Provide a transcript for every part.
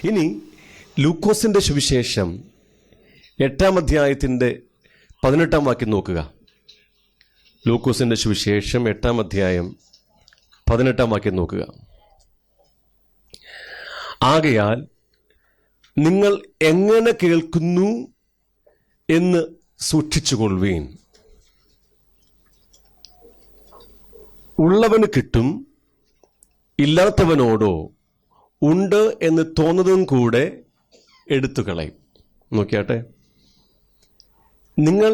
ഇനി ലൂക്കോസിൻ്റെ സുവിശേഷം 8-ാം അധ്യായത്തിൻ്റെ 18-ാം വാക്യം നോക്കുക. ലൂക്കോസിൻ്റെ സുവിശേഷം 8-ാം അധ്യായം 18-ാം വാക്യം നോക്കുക. ആകയാൽ നിങ്ങൾ എങ്ങനെ കേൾക്കുന്നു എന്ന് സൂക്ഷിച്ചുകൊള്ളുവീൻ. ഉള്ളവന് കിട്ടും, ഇല്ലാത്തവനോടോ ഉണ്ട് എന്ന് തോന്നുന്നതും കൂടെ എടുത്തുകളയും. നോക്കിയാട്ടെ, നിങ്ങൾ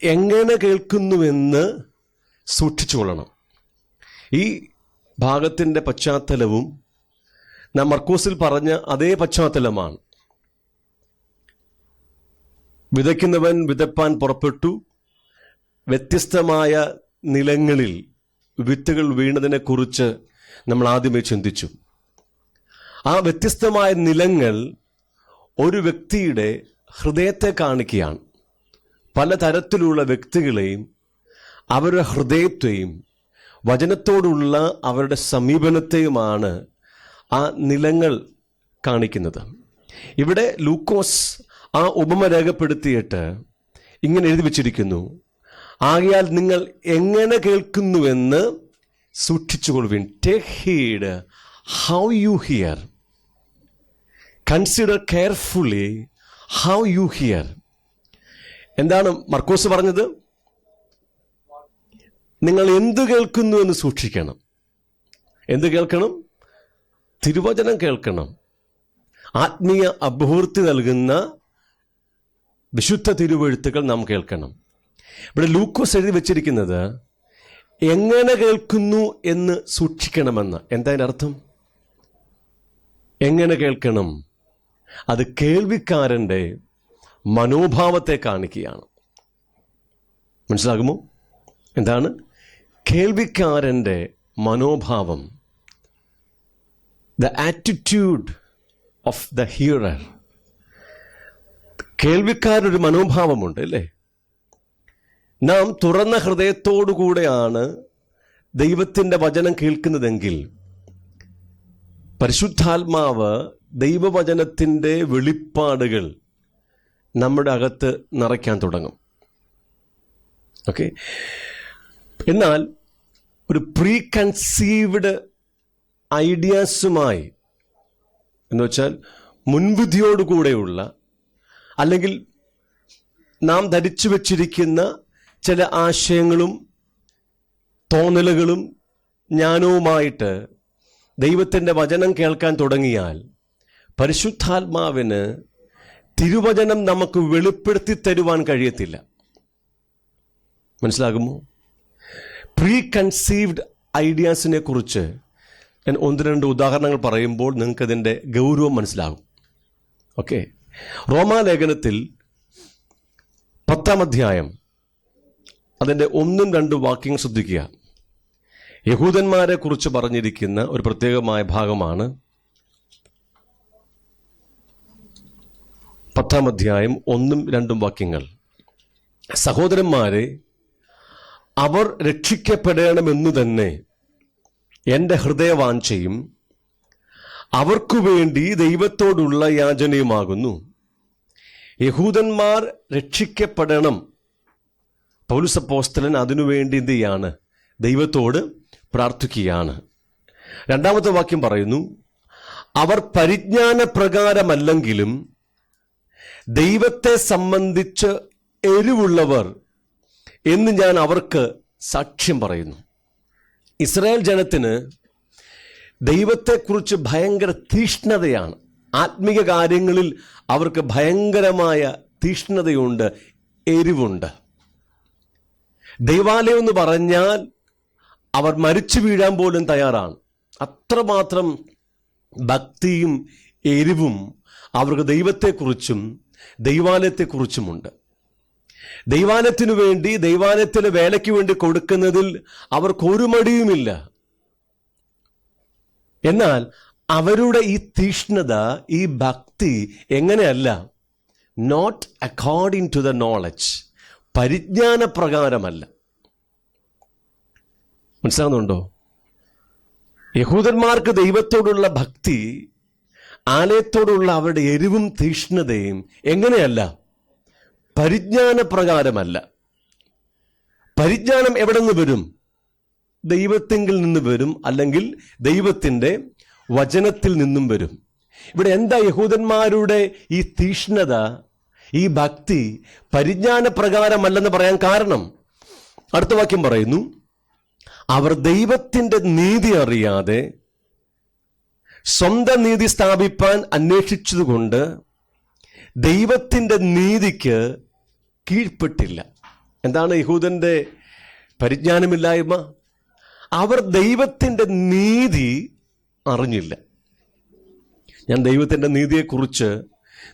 എങ്ങനെ കേൾക്കുന്നുവെന്ന് സൂക്ഷിച്ചുകൊള്ളണം. ഈ ഭാഗത്തിൻ്റെ പശ്ചാത്തലവും നാം മർക്കോസിൽ പറഞ്ഞ അതേ പശ്ചാത്തലമാണ്. വിതയ്ക്കുന്നവൻ വിതപ്പാൻ പുറപ്പെട്ടു. വ്യത്യസ്തമായ നിലങ്ങളിൽ വിത്തുകൾ വീണതിനെക്കുറിച്ച് നമ്മൾ ആദ്യമേ ചിന്തിച്ചു. ആ വ്യത്യസ്തമായ നിലങ്ങൾ ഒരു വ്യക്തിയുടെ ഹൃദയത്തെ കാണിക്കുകയാണ്. പലതരത്തിലുള്ള വ്യക്തികളെയും അവരുടെ ഹൃദയത്തെയും വചനത്തോടുള്ള അവരുടെ സമീപനത്തെയുമാണ് ആ നിലങ്ങൾ കാണിക്കുന്നത്. ഇവിടെ ലൂക്കോസ് ആ ഉപമ രേഖപ്പെടുത്തിയിട്ട് ഇങ്ങനെ എഴുതി വച്ചിരിക്കുന്നു: ആകയാൽ നിങ്ങൾ എങ്ങനെ കേൾക്കുന്നുവെന്ന് സൂക്ഷിച്ചുകൊള്ളുവിൻ. Take heed how you here. Consider carefully how you here. എന്താണ് മർക്കോസ് പറഞ്ഞത്? നിങ്ങൾ എന്ത് കേൾക്കുന്നു എന്ന് സൂക്ഷിക്കണം. എന്ത് കേൾക്കണം? തിരുവചനം കേൾക്കണം. ആത്മീയ അഭിവൃദ്ധി നൽകുന്ന വിശുദ്ധ തിരുവെഴുത്തുകൾ നാം കേൾക്കണം. ഇവിടെ ലൂക്കോസ് എഴുതി വച്ചിരിക്കുന്നത് എങ്ങനെ കേൾക്കുന്നു എന്ന് സൂക്ഷിക്കണമെന്ന്. എന്താ അതിൻ്റെ അർത്ഥം? എങ്ങനെ കേൾക്കണം? അത് കേൾവിക്കാരൻ്റെ മനോഭാവത്തെ കാണിക്കുകയാണ്. മനസ്സിലാകുമോ? എന്താണ് കേൾവിക്കാരൻ്റെ മനോഭാവം? The attitude of the hearer. കേൾവിക്കാരൊരു മനോഭാവമുണ്ട്, അല്ലേ? നാം തുറന്ന ഹൃദയത്തോടുകൂടെയാണ് ദൈവത്തിൻ്റെ വചനം കേൾക്കുന്നതെങ്കിൽ പരിശുദ്ധാത്മാവ് ദൈവവചനത്തിൻ്റെ വെളിപ്പാടുകൾ നമ്മുടെ അകത്ത് നിറയ്ക്കാൻ തുടങ്ങും. ഓക്കെ. എന്നാൽ ഒരു പ്രീ കൺസീവ്ഡ് ഐഡിയാസുമായി, എന്ന് വെച്ചാൽ മുൻവിധിയോടുകൂടെയുള്ള, അല്ലെങ്കിൽ നാം ധരിച്ചു വച്ചിരിക്കുന്ന ചില ആശയങ്ങളും തോന്നലുകളും ജ്ഞാനവുമായിട്ട് ദൈവത്തിൻ്റെ വചനം കേൾക്കാൻ തുടങ്ങിയാൽ പരിശുദ്ധാത്മാവിന് തിരുവചനം നമുക്ക് വെളിപ്പെടുത്തി തരുവാൻ കഴിയത്തില്ല. മനസ്സിലാകുമോ? പ്രീ കൺസീവ്ഡ് ഐഡിയാസിനെ കുറിച്ച് ഞാൻ 1-2 ഉദാഹരണങ്ങൾ പറയുമ്പോൾ നിങ്ങൾക്കതിൻ്റെ ഗൗരവം മനസ്സിലാകും. ഓക്കെ. റോമാലേഖനത്തിൽ 10-ാം അധ്യായം അതിൻ്റെ 1-2 വാക്യങ്ങൾ ശ്രദ്ധിക്കുക. യഹൂദന്മാരെ കുറിച്ച് പറഞ്ഞിരിക്കുന്ന ഒരു പ്രത്യേകമായ ഭാഗമാണ് 10-ാം അധ്യായം 1-2 വാക്യങ്ങൾ. സഹോദരന്മാരെ, അവർ രക്ഷിക്കപ്പെടണമെന്നു തന്നെ എൻ്റെ ഹൃദയവാഞ്ഛയും അവർക്കു വേണ്ടി ദൈവത്തോടുള്ള യാചനയുമാകുന്നു. യഹൂദന്മാർ രക്ഷിക്കപ്പെടണം. പൗലോസ് അപ്പോസ്തലൻ അതിനുവേണ്ടി എന്ത് ചെയ്യാണ്? ദൈവത്തോട് പ്രാർത്ഥിക്കുകയാണ്. 2-ാമത്തെ വാക്യം പറയുന്നു: അവർ പരിജ്ഞാനപ്രകാരമല്ലെങ്കിലും ദൈവത്തെ സംബന്ധിച്ച് എരിവുള്ളവർ എന്ന് ഞാൻ അവർക്ക് സാക്ഷ്യം പറയുന്നു. ഇസ്രായേൽ ജനത്തിന് ദൈവത്തെക്കുറിച്ച് ഭയങ്കര തീഷ്ണതയാണ്. ആത്മീക കാര്യങ്ങളിൽ അവർക്ക് ഭയങ്കരമായ തീഷ്ണതയുണ്ട്, എരിവുണ്ട്. ദൈവാലയം എന്ന് പറഞ്ഞാൽ അവർ മരിച്ചു വീഴാൻ പോലും തയ്യാറാണ്. അത്രമാത്രം ഭക്തിയും എരിവും അവർക്ക് ദൈവത്തെക്കുറിച്ചും ദൈവാലയത്തെക്കുറിച്ചുമുണ്ട്. ദൈവാലയത്തിനു വേണ്ടി, ദൈവാലയത്തിലെ വേലയ്ക്ക് വേണ്ടി കൊടുക്കുന്നതിൽ അവർക്കൊരു മടിയുമില്ല. എന്നാൽ അവരുടെ ഈ തീഷ്ണത, ഈ ഭക്തി എങ്ങനെയല്ല? Not according to the knowledge, പരിജ്ഞാനപ്രകാരമല്ല. മനസ്സിലാകുന്നുണ്ടോ? യഹൂദന്മാർക്ക് ദൈവത്തോടുള്ള ഭക്തി ആലയത്തോടുള്ള അവരുടെ എരിവും തീഷ്ണതയും എങ്ങനെയല്ല? പരിജ്ഞാനപ്രകാരമല്ല. പരിജ്ഞാനം എവിടെ നിന്ന് വരും? ദൈവത്തിങ്കിൽ നിന്ന് വരും, അല്ലെങ്കിൽ ദൈവത്തിൻ്റെ വചനത്തിൽ നിന്നും വരും. ഇവിടെ എന്താ യഹൂദന്മാരുടെ ഈ തീഷ്ണത, ഈ ഭക്തി പരിജ്ഞാനപ്രകാരമല്ലെന്ന് പറയാൻ കാരണം? അടുത്ത വാക്യം പറയുന്നു, അവർ ദൈവത്തിൻ്റെ നീതി അറിയാതെ സ്വന്തം നീതി സ്ഥാപിപ്പാൻ അന്വേഷിച്ചതുകൊണ്ട് ദൈവത്തിൻ്റെ നീതിക്ക് കീഴ്പ്പെട്ടില്ല. എന്താണ് യഹൂദന്റെ പരിജ്ഞാനമില്ലായ്മ? അവർ ദൈവത്തിൻ്റെ നീതി അറിഞ്ഞില്ല. ഞാൻ ദൈവത്തിൻ്റെ നീതിയെക്കുറിച്ച്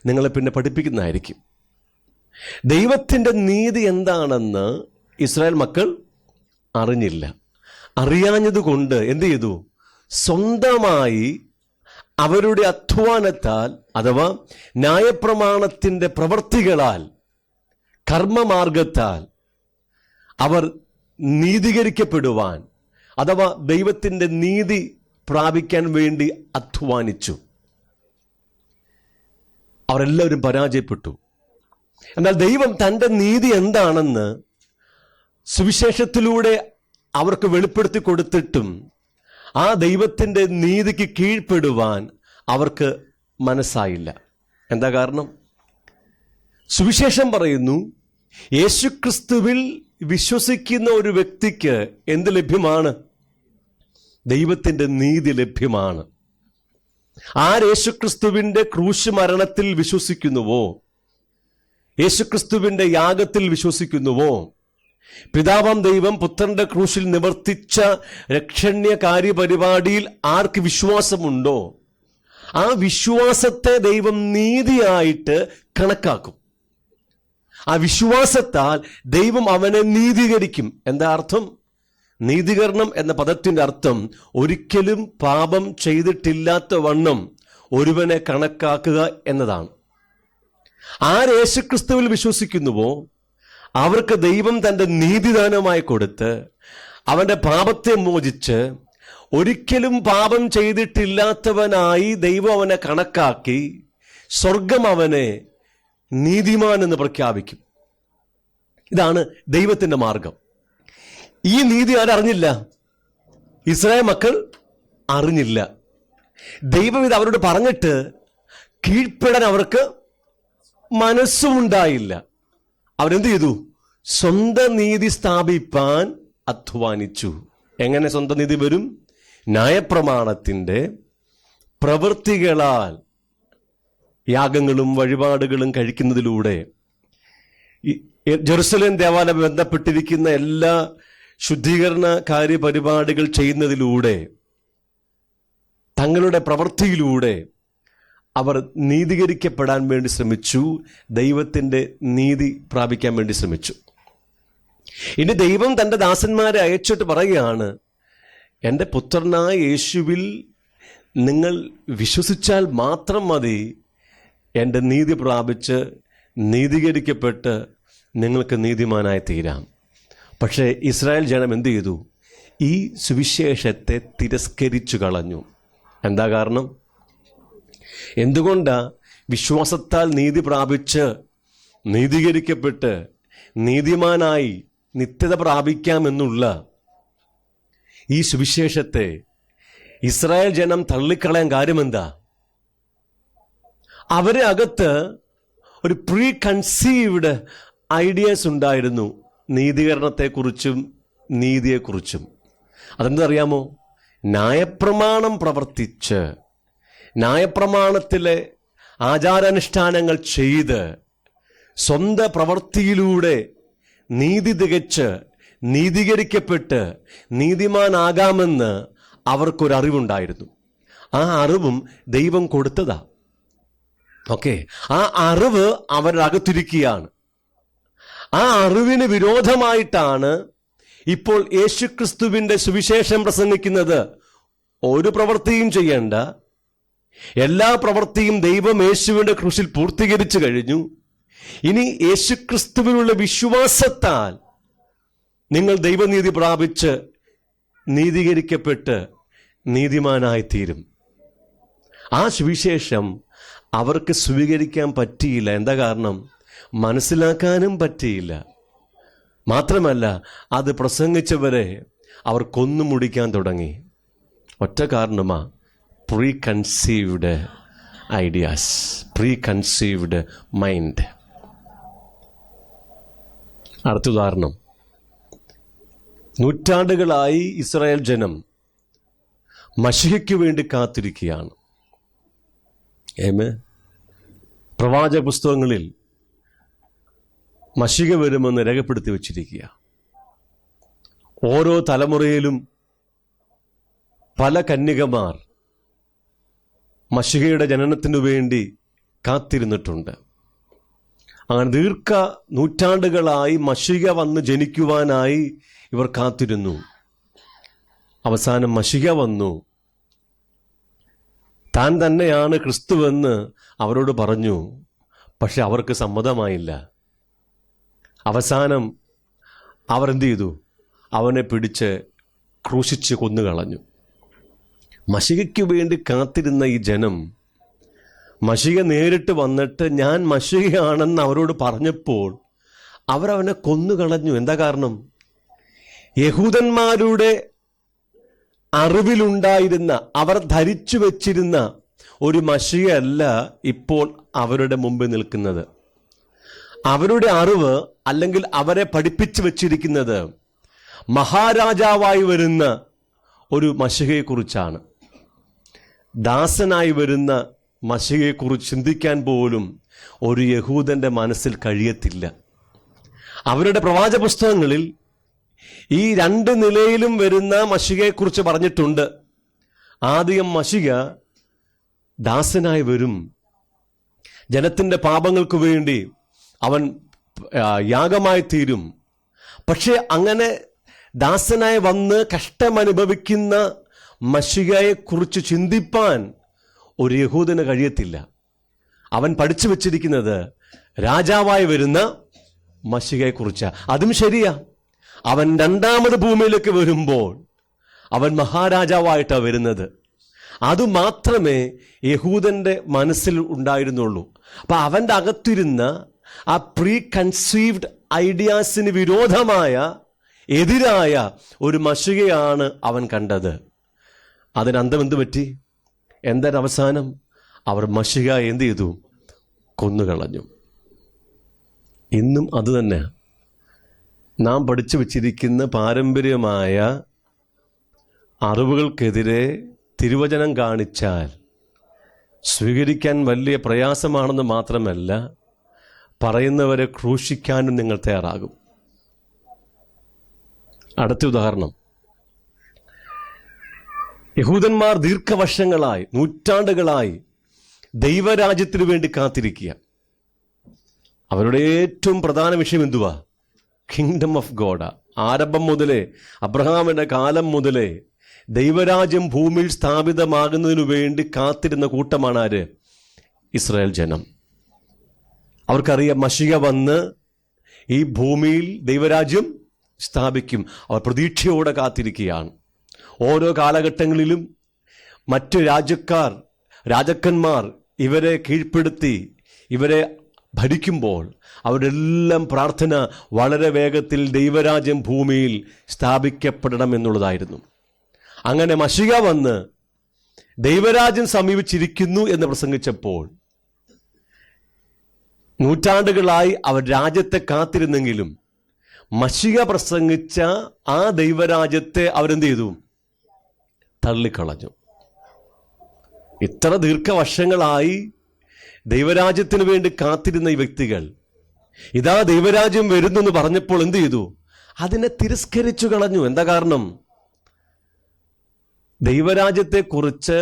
നിങ്ങളെ പിന്നെ പഠിപ്പിക്കുന്നതായിരിക്കും. ദൈവത്തിൻ്റെ നീതി എന്താണെന്ന് ഇസ്രായേൽ മക്കൾ അറിഞ്ഞില്ല. അറിയാഞ്ഞതുകൊണ്ട് എന്ത് ചെയ്തു? സ്വന്തമായി അവരുടെ അധ്വാനത്താൽ, അഥവാ ന്യായപ്രമാണത്തിൻ്റെ പ്രവൃത്തികളാൽ, കർമ്മമാർഗത്താൽ അവർ നീതീകരിക്കപ്പെടുവാൻ, അഥവാ ദൈവത്തിൻ്റെ നീതി പ്രാപിക്കാൻ വേണ്ടി അധ്വാനിച്ചു. അവരെല്ലാവരും പരാജയപ്പെട്ടു. എന്നാൽ ദൈവം തൻ്റെ നീതി എന്താണെന്ന് സുവിശേഷത്തിലൂടെ അവർക്ക് വെളിപ്പെടുത്തി കൊടുത്തിട്ടും ആ ദൈവത്തിൻ്റെ നീതിക്ക് കീഴ്പ്പെടുവാൻ അവർക്ക് മനസ്സായില്ല. എന്താ കാരണം? സുവിശേഷം പറയുന്നു, യേശുക്രിസ്തുവിൽ വിശ്വസിക്കുന്ന ഒരു വ്യക്തിക്ക് എന്ത് ലഭ്യമാണ്? ദൈവത്തിൻ്റെ നീതി ലഭ്യമാണ്. ആര് യേശുക്രിസ്തുവിൻ്റെ ക്രൂശ് മരണത്തിൽ വിശ്വസിക്കുന്നുവോ, യേശുക്രിസ്തുവിൻ്റെ യാഗത്തിൽ വിശ്വസിക്കുന്നുവോ, പിതാവാം ദൈവം പുത്രന്റെ ക്രൂശിൽ നിവർത്തിച്ച രക്ഷണ്യ കാര്യപരിപാടിയിൽ ആർക്ക് വിശ്വാസമുണ്ടോ, ആ വിശ്വാസത്തെ ദൈവം നീതിയായിട്ട് കണക്കാക്കും. ആ വിശ്വാസത്താൽ ദൈവം അവനെ നീതീകരിക്കും. എന്താ അർത്ഥം? നീതീകരണം എന്ന പദത്തിന്റെ അർത്ഥം ഒരിക്കലും പാപം ചെയ്തിട്ടില്ലാത്ത വണ്ണം ഒരുവനെ കണക്കാക്കുക എന്നതാണ്. ആര് യേശുക്രിസ്തുവിൽ വിശ്വസിക്കുന്നുവോ അവർക്ക് ദൈവം തൻ്റെ നീതിദാനമായി കൊടുത്ത് അവന്റെ പാപത്തെ മോചിച്ച് ഒരിക്കലും പാപം ചെയ്തിട്ടില്ലാത്തവനായി ദൈവം അവനെ കണക്കാക്കി സ്വർഗം അവനെ നീതിമാൻ എന്ന് പ്രഖ്യാപിക്കും. ഇതാണ് ദൈവത്തിന്റെ മാർഗം. ഈ നീതി ആരറിഞ്ഞില്ല? ഇസ്രായേൽ മക്കൾ അറിഞ്ഞില്ല. ദൈവം ഇത് അവരോട് പറഞ്ഞിട്ട് കീഴ്പ്പെടാൻ അവർക്ക് മനസ്സുമുണ്ടായില്ല. അവരെന്ത് ചെയ്തു? സ്വന്തം നീതി സ്ഥാപിപ്പാൻ അധ്വാനിച്ചു. എങ്ങനെ സ്വന്തം നീതി വരും? ന്യായപ്രമാണത്തിൻ്റെ പ്രവൃത്തികളാൽ, യാഗങ്ങളും വഴിപാടുകളും കഴിക്കുന്നതിലൂടെ, ജെറുസലേം ദേവാലയം ബന്ധപ്പെട്ടിരിക്കുന്ന എല്ലാ ശുദ്ധീകരണ കാര്യപരിപാടികൾ ചെയ്യുന്നതിലൂടെ, തങ്ങളുടെ പ്രവൃത്തിയിലൂടെ അവർ നീതീകരിക്കപ്പെടാൻ വേണ്ടി ശ്രമിച്ചു. ദൈവത്തിൻ്റെ നീതി പ്രാപിക്കാൻ വേണ്ടി ശ്രമിച്ചു. ഇനി ദൈവം തൻ്റെ ദാസന്മാരെ അയച്ചിട്ട് പറയുകയാണ്, എൻ്റെ പുത്രനായ യേശുവിൽ നിങ്ങൾ വിശ്വസിച്ചാൽ മാത്രം മതി എൻ്റെ നീതി പ്രാപിച്ച് നീതീകരിക്കപ്പെട്ട് നിങ്ങൾക്ക് നീതിമാനായി തീരാം. പക്ഷേ ഇസ്രായേൽ ജനം എന്ത് ചെയ്തു? ഈ സുവിശേഷത്തെ തിരസ്കരിച്ചു കളഞ്ഞു. എന്താ കാരണം? എന്തുകൊണ്ടാ വിശ്വാസത്താൽ നീതി പ്രാപിച്ച് നീതീകരിക്കപ്പെട്ട് നീതിമാനായി നിത്യത പ്രാപിക്കാമെന്നുള്ള ഈ സുവിശേഷത്തെ ഇസ്രായേൽ ജനം തള്ളിക്കളയാൻ കാര്യമെന്താ? അവരെ അകത്ത് ഒരു പ്രീ കൺസീവ്ഡ് ഐഡിയാസ് ഉണ്ടായിരുന്നു നീതീകരണത്തെക്കുറിച്ചും നീതിയെക്കുറിച്ചും. അതെന്തറിയാമോ? ന്യായപ്രമാണം പ്രവർത്തിച്ച്, ന്യായപ്രമാണത്തിലെ ആചാരാനുഷ്ഠാനങ്ങൾ ചെയ്ത്, സ്വന്തം പ്രവൃത്തിയിലൂടെ നീതി തികച്ച് നീതീകരിക്കപ്പെട്ട് നീതിമാനാകാമെന്ന് അവർക്കൊരറിവുണ്ടായിരുന്നു. ആ അറിവും ദൈവം കൊടുത്തതാ. ഓക്കെ, ആ അറിവ് അവരുടെ അകത്തിരിക്കുകയാണ്. ആ അറിവിന് വിരോധമായിട്ടാണ് ഇപ്പോൾ യേശുക്രിസ്തുവിന്റെ സുവിശേഷം പ്രസംഗിക്കുന്നത്. ഒരു പ്രവൃത്തിയും ചെയ്യേണ്ട, എല്ലാ പ്രവൃത്തിയും ദൈവം യേശുവിന്റെ ക്രൂശിൽ പൂർത്തീകരിച്ചു കഴിഞ്ഞു. ഇനി യേശുക്രിസ്തുവിനുള്ള വിശ്വാസത്താൽ നിങ്ങൾ ദൈവനീതി പ്രാപിച്ച് നീതീകരിക്കപ്പെട്ട് നീതിമാനായി തീരും. ആ സുവിശേഷം അവർക്ക് സ്വീകരിക്കാൻ പറ്റിയില്ല. എന്താ കാരണം? മനസ്സിലാക്കാനും പറ്റിയില്ല. മാത്രമല്ല, അത് പ്രസംഗിച്ചവരെ അവർ കൊന്നു മുടിക്കാൻ തുടങ്ങി. ഒറ്റ കാരണമാ, preconceived ideas, preconceived mind. അടുത്ത ഉദാഹരണം, നൂറ്റാണ്ടുകളായി ഇസ്രായേൽ ജനം മശിഹയ്ക്ക് വേണ്ടി കാത്തിരിക്കുകയാണ്. പ്രവാചക പുസ്തകങ്ങളിൽ മശിഹ വരുമെന്ന് രേഖപ്പെടുത്തി വച്ചിരിക്കുക. ഓരോ തലമുറയിലും പല കന്യകമാർ മശിഹയുടെ ജനനത്തിനു വേണ്ടി കാത്തിരുന്നിട്ടുണ്ട്. അങ്ങനെ ദീർഘ നൂറ്റാണ്ടുകളായി മശിഹ വന്ന് ജനിക്കുവാനായി ഇവർ കാത്തിരുന്നു. അവസാനം മശിഹ വന്നു. താൻ തന്നെയാണ് ക്രിസ്തുവെന്ന് അവരോട് പറഞ്ഞു. പക്ഷെ അവർക്ക് സമ്മതമായില്ല. അവസാനം അവർ എന്ത് ചെയ്തു? അവനെ പിടിച്ച് ക്രൂശിച്ച് കൊന്നുകളഞ്ഞു. മശിഹയ്ക്ക് വേണ്ടി കാത്തിരുന്ന ഈ ജനം മശിഹ നേരിട്ട് വന്നിട്ട് ഞാൻ മശിഹയാണെന്ന് അവരോട് പറഞ്ഞപ്പോൾ അവരവനെ കൊന്നുകളഞ്ഞു. എന്താ കാരണം? യഹൂദന്മാരുടെ അറിവിലുണ്ടായിരുന്ന, അവർ ധരിച്ചു വച്ചിരുന്ന ഒരു മശിഹയല്ല ഇപ്പോൾ അവരുടെ മുമ്പിൽ നിൽക്കുന്നത്. അവരുടെ അറിവ് അല്ലെങ്കിൽ അവരെ പഠിപ്പിച്ചു വച്ചിരിക്കുന്നത് മഹാരാജാവായി വരുന്ന ഒരു മശിഹയെക്കുറിച്ചാണ്. ദാസനായി വരുന്ന മശിഹയെക്കുറിച്ച് ചിന്തിക്കാൻ പോലും ഒരു യഹൂദന്റെ മനസ്സിൽ കഴിയത്തില്ല. അവരുടെ പ്രവാചക പുസ്തകങ്ങളിൽ ഈ രണ്ട് നിലയിലും വരുന്ന മശിഹയെക്കുറിച്ച് പറഞ്ഞിട്ടുണ്ട്. ആദ്യം മശിഹ ദാസനായി വരും, ജനത്തിൻ്റെ പാപങ്ങൾക്ക് വേണ്ടി അവൻ യാഗമായി തീരും. പക്ഷെ അങ്ങനെ ദാസനായി വന്ന് കഷ്ടമനുഭവിക്കുന്ന മശിഹയെക്കുറിച്ച് ചിന്തിപ്പാൻ ഒരു യഹൂദന് കഴിയത്തില്ല. അവൻ പഠിച്ചു വച്ചിരിക്കുന്നത് രാജാവായി വരുന്ന മശിഹയെക്കുറിച്ച്. അതും ശരിയാ, അവൻ രണ്ടാമത് ഭൂമിയിലേക്ക് വരുമ്പോൾ അവൻ മഹാരാജാവായിട്ടാണ് വരുന്നത്. അതുമാത്രമേ യഹൂദന്റെ മനസ്സിൽ ഉണ്ടായിരുന്നുള്ളൂ. അപ്പൊ അവന്റെ അകത്തിരുന്ന ആ പ്രീ കൺസീവ്ഡ് ഐഡിയാസിന് വിരോധമായ, എതിരായ ഒരു മശിഹയാണ് അവൻ കണ്ടത്. അതിന് അന്തം എന്ത് പറ്റി? എന്താണ് അവസാനം? അവർ മശിഹ എന്ത് ചെയ്തു? കൊന്നുകളഞ്ഞു. ഇന്നും അത് തന്നെ നാം പഠിച്ചു വച്ചിരിക്കുന്ന പാരമ്പര്യമായ അറിവുകൾക്കെതിരെ തിരുവചനം കാണിച്ചാൽ സ്വീകരിക്കാൻ വലിയ പ്രയാസമാണെന്ന് മാത്രമല്ല, പറയുന്നവരെ ക്രൂശിക്കാനും നിങ്ങൾ തയ്യാറാകും. അടുത്ത ഉദാഹരണം, യഹൂദന്മാർ ദീർഘവർഷങ്ങളായി, നൂറ്റാണ്ടുകളായി ദൈവരാജ്യത്തിനു വേണ്ടി കാത്തിരിക്കുക. അവരുടെ ഏറ്റവും പ്രധാന വിഷയം എന്തുവാ? Kingdom of God. ആരംഭം മുതലേ, അബ്രഹാമിന്റെ കാലം മുതലേ ദൈവരാജ്യം ഭൂമിയിൽ സ്ഥാപിതമാകുന്നതിനു വേണ്ടി കാത്തിരുന്ന കൂട്ടമാണ് ആര്? ഇസ്രായേൽ ജനം. അവർക്കറിയാം മശിഹ വന്ന് ഈ ഭൂമിയിൽ ദൈവരാജ്യം സ്ഥാപിക്കും. അവർ പ്രതീക്ഷയോടെ കാത്തിരിക്കുകയാണ്. ഓരോ കാലഘട്ടങ്ങളിലും മറ്റു രാജാക്കന്മാർ ഇവരെ കീഴ്പ്പെടുത്തി ഇവരെ ഭരിക്കുമ്പോൾ അവരെല്ലാം പ്രാർത്ഥന വളരെ വേഗത്തിൽ ദൈവരാജ്യം ഭൂമിയിൽ സ്ഥാപിക്കപ്പെടണം എന്നുള്ളതായിരുന്നു. അങ്ങനെ മശിഹ വന്ന് ദൈവരാജ്യം സമീപിച്ചിരിക്കുന്നു എന്ന് പ്രസംഗിച്ചപ്പോൾ നൂറ്റാണ്ടുകളായി അവർ രാജ്യത്തെ കാത്തിരുന്നെങ്കിലും മശിഹ പ്രസംഗിച്ച ആ ദൈവരാജ്യത്തെ അവരെന്ത് ചെയ്തു? തള്ളിക്കളഞ്ഞു. ഇത്ര ദീർഘവർഷങ്ങളായി ദൈവരാജ്യത്തിന് വേണ്ടി കാത്തിരുന്ന ഈ വ്യക്തികൾ ഇതാ ദൈവരാജ്യം വരുന്നു എന്ന് പറഞ്ഞപ്പോൾ എന്ത് ചെയ്തു? അതിനെ തിരസ്കരിച്ചു കളഞ്ഞു. എന്താ കാരണം? ദൈവരാജ്യത്തെക്കുറിച്ച്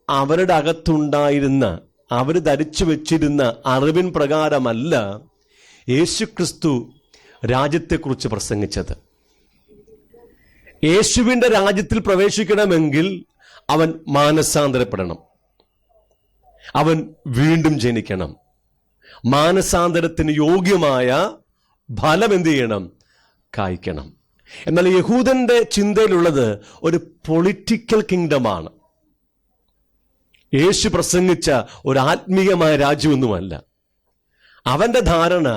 അവരുടെ അകത്തുണ്ടായിരുന്ന, അവർ ധരിച്ചു വെച്ചിരുന്ന അറിവിൻ പ്രകാരമല്ല യേശുക്രിസ്തു രാജ്യത്തെക്കുറിച്ച് പ്രസംഗിച്ചത്. യേശുവിന്റെ രാജ്യത്തിൽ പ്രവേശിക്കണമെങ്കിൽ അവൻ മാനസാന്തരപ്പെടണം, അവൻ വീണ്ടും ജനിക്കണം. മാനസാന്തരത്തിന് യോഗ്യമായ ഫലം എന്ത് ചെയ്യണം? കായ്ക്കണം. എന്നാൽ യഹൂദന്റെ ചിന്തയിലുള്ളത് ഒരു പൊളിറ്റിക്കൽ കിങ്ഡമാണ്. യേശു പ്രസംഗിച്ച ഒരു ആത്മീയമായ രാജ്യമൊന്നുമല്ല. അവന്റെ ധാരണ